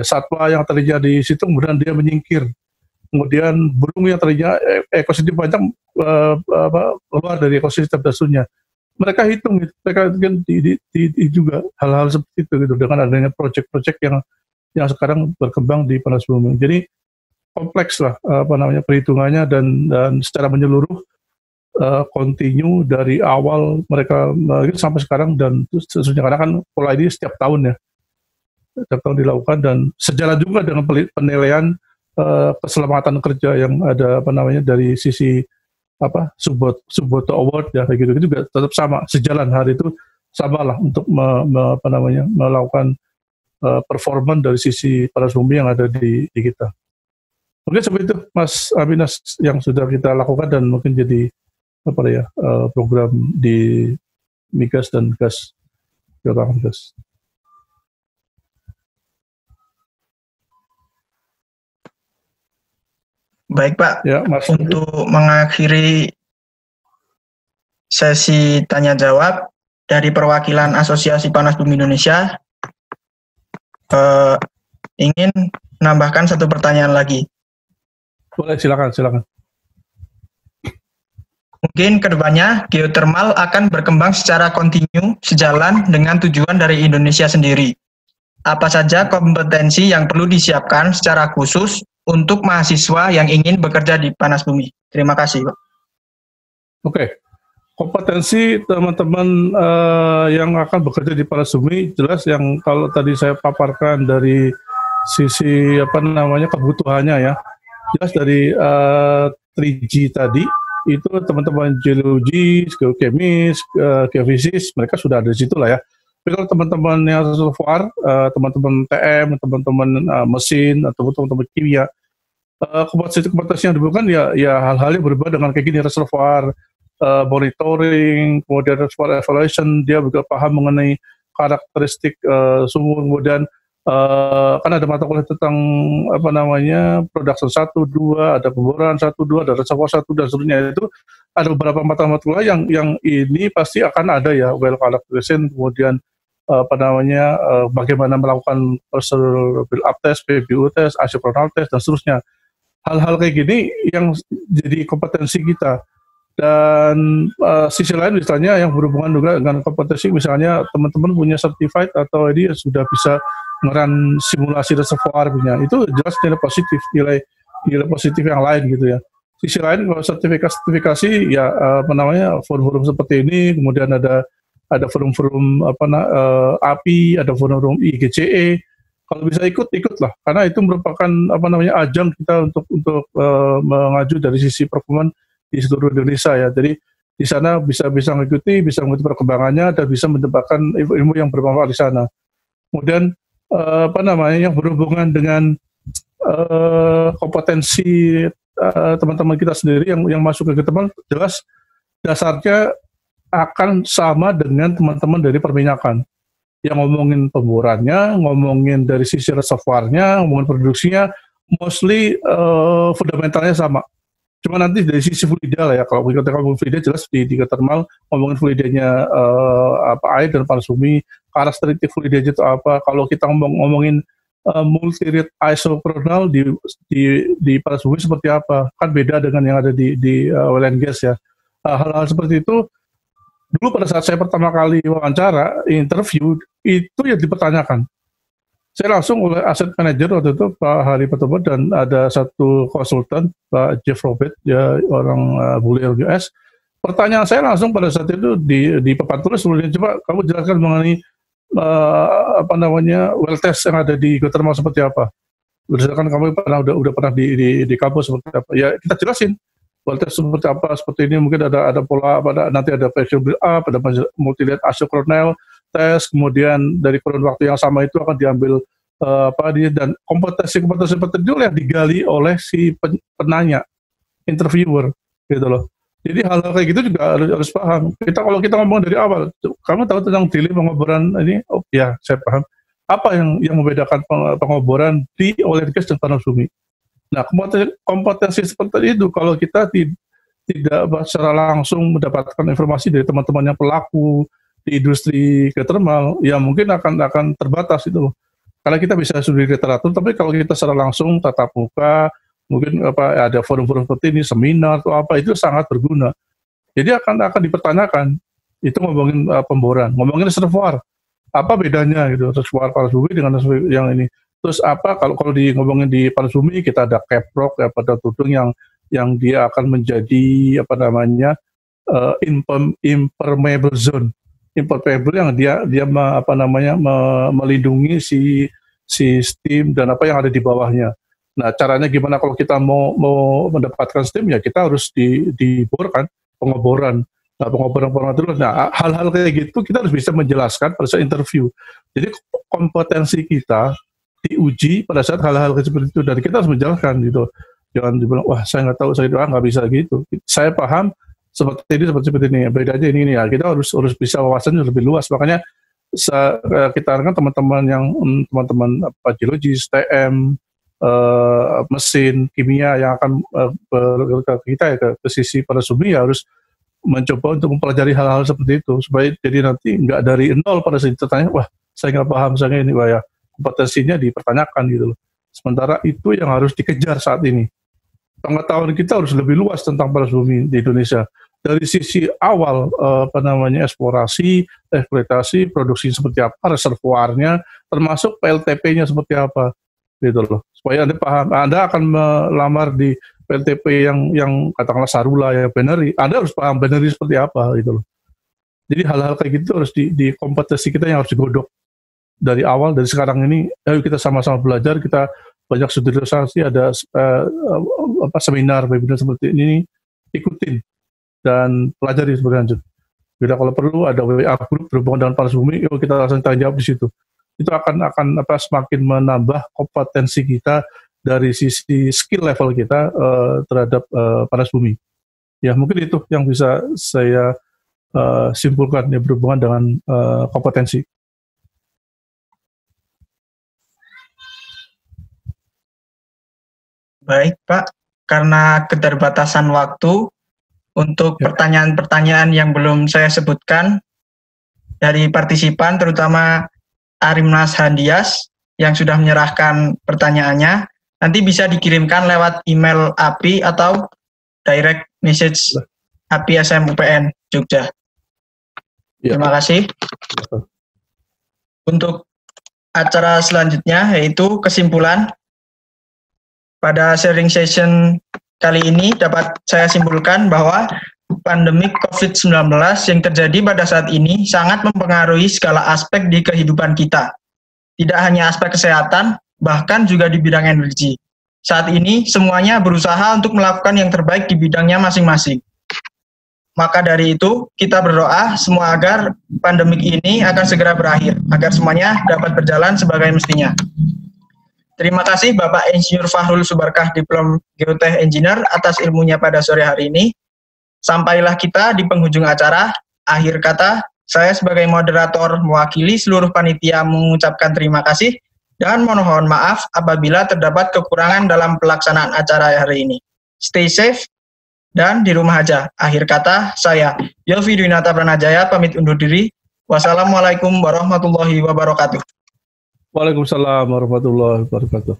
satwa yang tadinya di situ kemudian dia menyingkir, kemudian burung yang tadinya ekosistem banyak keluar dari ekosistem dasarnya. Mereka hitung, mereka kan juga hal-hal seperti itu gitu, dengan adanya proyek-proyek yang yang sekarang berkembang di panas bumi. Jadi kompleks lah perhitungannya dan secara menyeluruh continue dari awal mereka sampai sekarang dan seterusnya, karena kan pola ini setiap tahun dilakukan dan sejalan juga dengan penilaian keselamatan kerja yang ada dari sisi Subboto Award ya, kayak gitu juga tetap sama, sejalan hari itu samalah untuk melakukan performan dari sisi panas bumi yang ada di kita. Mungkin seperti itu Mas Aminas yang sudah kita lakukan dan mungkin jadi program di migas dan gas, gelombang gas. Baik Pak, ya, Mas, untuk mengakhiri sesi tanya jawab dari perwakilan Asosiasi Panas Bumi Indonesia, ingin menambahkan satu pertanyaan lagi. Boleh, silakan. Mungkin kedepannya geothermal akan berkembang secara kontinu sejalan dengan tujuan dari Indonesia sendiri. Apa saja kompetensi yang perlu disiapkan secara khusus untuk mahasiswa yang ingin bekerja di panas bumi? Terima kasih, Pak. Oke. Kompetensi teman-teman yang akan bekerja di panas bumi jelas yang kalau tadi saya paparkan dari sisi kebutuhannya ya. Jelas dari 3G tadi itu teman-teman geologi, geokemis, geofisis mereka sudah ada di situ lah ya. Tapi kalau teman-teman yang reservoir, teman-teman TM, teman-teman mesin atau teman-teman kimia, kompetensi yang dibutuhkan ya hal-hal yang berubah dengan kayak gini, reservoir, monitoring, kemudian reservoir evaluation, dia juga paham mengenai karakteristik sumur, kemudian kan ada mata kuliah tentang production 1, 2, ada pemboran 1, 2, ada reservoir 1 dan seterusnya. Itu ada beberapa mata kuliah yang ini pasti akan ada ya, well characterization, kemudian bagaimana melakukan pressure build-up test, PBU test, isochronal test dan seterusnya. Hal-hal kayak gini yang jadi kompetensi kita. Dan sisi lain misalnya yang berhubungan juga dengan kompetensi, misalnya teman-teman punya certified atau ini sudah bisa ngeran simulasi reservoir punya, itu jelas nilai positif yang lain gitu ya. Sisi lain kalau sertifikasi ya forum-forum seperti ini, kemudian ada forum-forum API, ada forum IGCE. Kalau bisa ikutlah, karena itu merupakan ajang kita untuk mengaju dari sisi performan di seluruh Indonesia ya. Jadi di sana bisa mengikuti perkembangannya dan bisa mendapatkan ilmu yang bermanfaat di sana. Kemudian yang berhubungan dengan kompetensi teman-teman kita sendiri yang masuk ke geothermal, jelas dasarnya akan sama dengan teman-teman dari perminyakan. Yang ngomongin pemborannya, ngomongin dari sisi reservoirnya, ngomongin produksinya, mostly fundamentalnya sama. Cuma nanti dari sisi fluida lah ya, kalau kita ngomongin fluida jelas di geothermal ngomongin fluidanya air dan panas bumi, karakteristik fluidanya itu apa. Kalau kita ngomongin multi-rate isochronal di panas bumi seperti apa, kan beda dengan yang ada di oil and gas ya. Hal-hal seperti itu dulu pada saat saya pertama kali wawancara, interview, itu yang dipertanyakan. Saya langsung oleh asset manager waktu itu Pak Hari Patobo dan ada satu konsultan Pak Jeff Robert, ya orang Bullier US. Pertanyaan saya langsung pada saat itu di papan tulis, coba kamu jelaskan mengenai well test yang ada di geothermal seperti apa. Berdasarkan kamu udah pernah di kampus seperti apa. Ya kita jelasin well test seperti apa, seperti ini mungkin ada pola, nanti ada pressure build up, ada multi-rate isochronal test, kemudian dari kurun waktu yang sama itu akan diambil dan kompetensi seperti itu yang digali oleh si penanya, interviewer gitu loh. Jadi hal-hal kayak gitu juga harus paham. Kalau kita ngomong dari awal, kamu tahu tentang delay pengoboran ini? Oh ya, saya paham. Apa yang membedakan pengoboran di oil and gas dan panas bumi? Nah, kompetensi seperti itu kalau kita tidak secara langsung mendapatkan informasi dari teman-teman yang pelaku di industri geothermal, ya mungkin akan terbatas itu. Karena kita bisa studi literatur, tapi kalau kita secara langsung tatap muka, mungkin ada forum-forum seperti ini, seminar atau apa, itu sangat berguna. Jadi akan dipertanyakan. Itu ngomongin pemboran, ngomongin reservoir, apa bedanya gitu reservoir panas bumi dengan reservoir yang ini. Terus apa kalau ngomongin di panas bumi, kita ada caprock ya, pada tudung yang dia akan menjadi apa namanya impermeable zone. Impermeable yang dia melindungi si steam dan apa yang ada di bawahnya. Nah, caranya gimana kalau kita mau mendapatkan steam, ya kita harus diborkan pengoboran. Nah, pengoboran terus. Nah, hal-hal kayak gitu kita harus bisa menjelaskan pada saat interview. Jadi kompetensi kita diuji pada saat hal-hal seperti itu, dan kita harus menjelaskan gitu. Jangan dibilang, wah saya nggak tahu, saya nggak bisa gitu. Saya paham seperti ini. Bedanya ini ya. Kita harus bisa wawasannya lebih luas. Makanya kita kan teman-teman geologis, TM, mesin, kimia yang akan kita ya ke sisi panas bumi, ya harus mencoba untuk mempelajari hal-hal seperti itu supaya jadi nanti nggak dari nol pada saat ditanya, wah saya nggak paham, saya ini, wah ya kompetensinya dipertanyakan gitu loh. Sementara itu yang harus dikejar saat ini. Pengetahuan kita harus lebih luas tentang panas bumi di Indonesia. Dari sisi awal eksplorasi, eksploitasi, produksi seperti apa, reservoirnya, termasuk PLTP-nya seperti apa, gitu loh. Supaya Anda paham, Anda akan melamar di PLTP yang katakanlah Sarula, yang binary, Anda harus paham binary seperti apa, gitu loh. Jadi hal-hal kayak gitu harus di kompetensi kita yang harus digodok dari awal, dari sekarang ini. Ayo kita sama-sama belajar, kita banyak sosialisasi, ada seminar, webinar seperti ini, ikutin dan pelajari seperti lanjut. Bila kalau perlu ada WA group berhubungan dengan panas bumi, yuk kita langsung tanya jawab di situ. Itu akan semakin menambah kompetensi kita dari sisi skill level kita terhadap panas bumi. Ya mungkin itu yang bisa saya simpulkan ya, berhubungan dengan kompetensi. Baik Pak, karena keterbatasan waktu, untuk pertanyaan-pertanyaan yang belum saya sebutkan dari partisipan, terutama Arimnas Handias yang sudah menyerahkan pertanyaannya, nanti bisa dikirimkan lewat email API atau direct message API SMUPN Jogja. Terima kasih. Untuk acara selanjutnya, yaitu kesimpulan. Pada sharing session kali ini dapat saya simpulkan bahwa pandemi COVID-19 yang terjadi pada saat ini sangat mempengaruhi segala aspek di kehidupan kita. Tidak hanya aspek kesehatan, bahkan juga di bidang energi. Saat ini semuanya berusaha untuk melakukan yang terbaik di bidangnya masing-masing. Maka dari itu, kita berdoa semua agar pandemik ini akan segera berakhir, agar semuanya dapat berjalan sebagai mestinya. Terima kasih Bapak Insinyur Fahrul Subarkah, Diplom Geotech Engineer, atas ilmunya pada sore hari ini. Sampailah kita di penghujung acara. Akhir kata, saya sebagai moderator mewakili seluruh panitia mengucapkan terima kasih dan mohon maaf apabila terdapat kekurangan dalam pelaksanaan acara hari ini. Stay safe dan di rumah aja. Akhir kata, saya Yofi Dwinata Pranajaya pamit undur diri. Wassalamualaikum warahmatullahi wabarakatuh. Waalaikumsalam warahmatullahi wabarakatuh.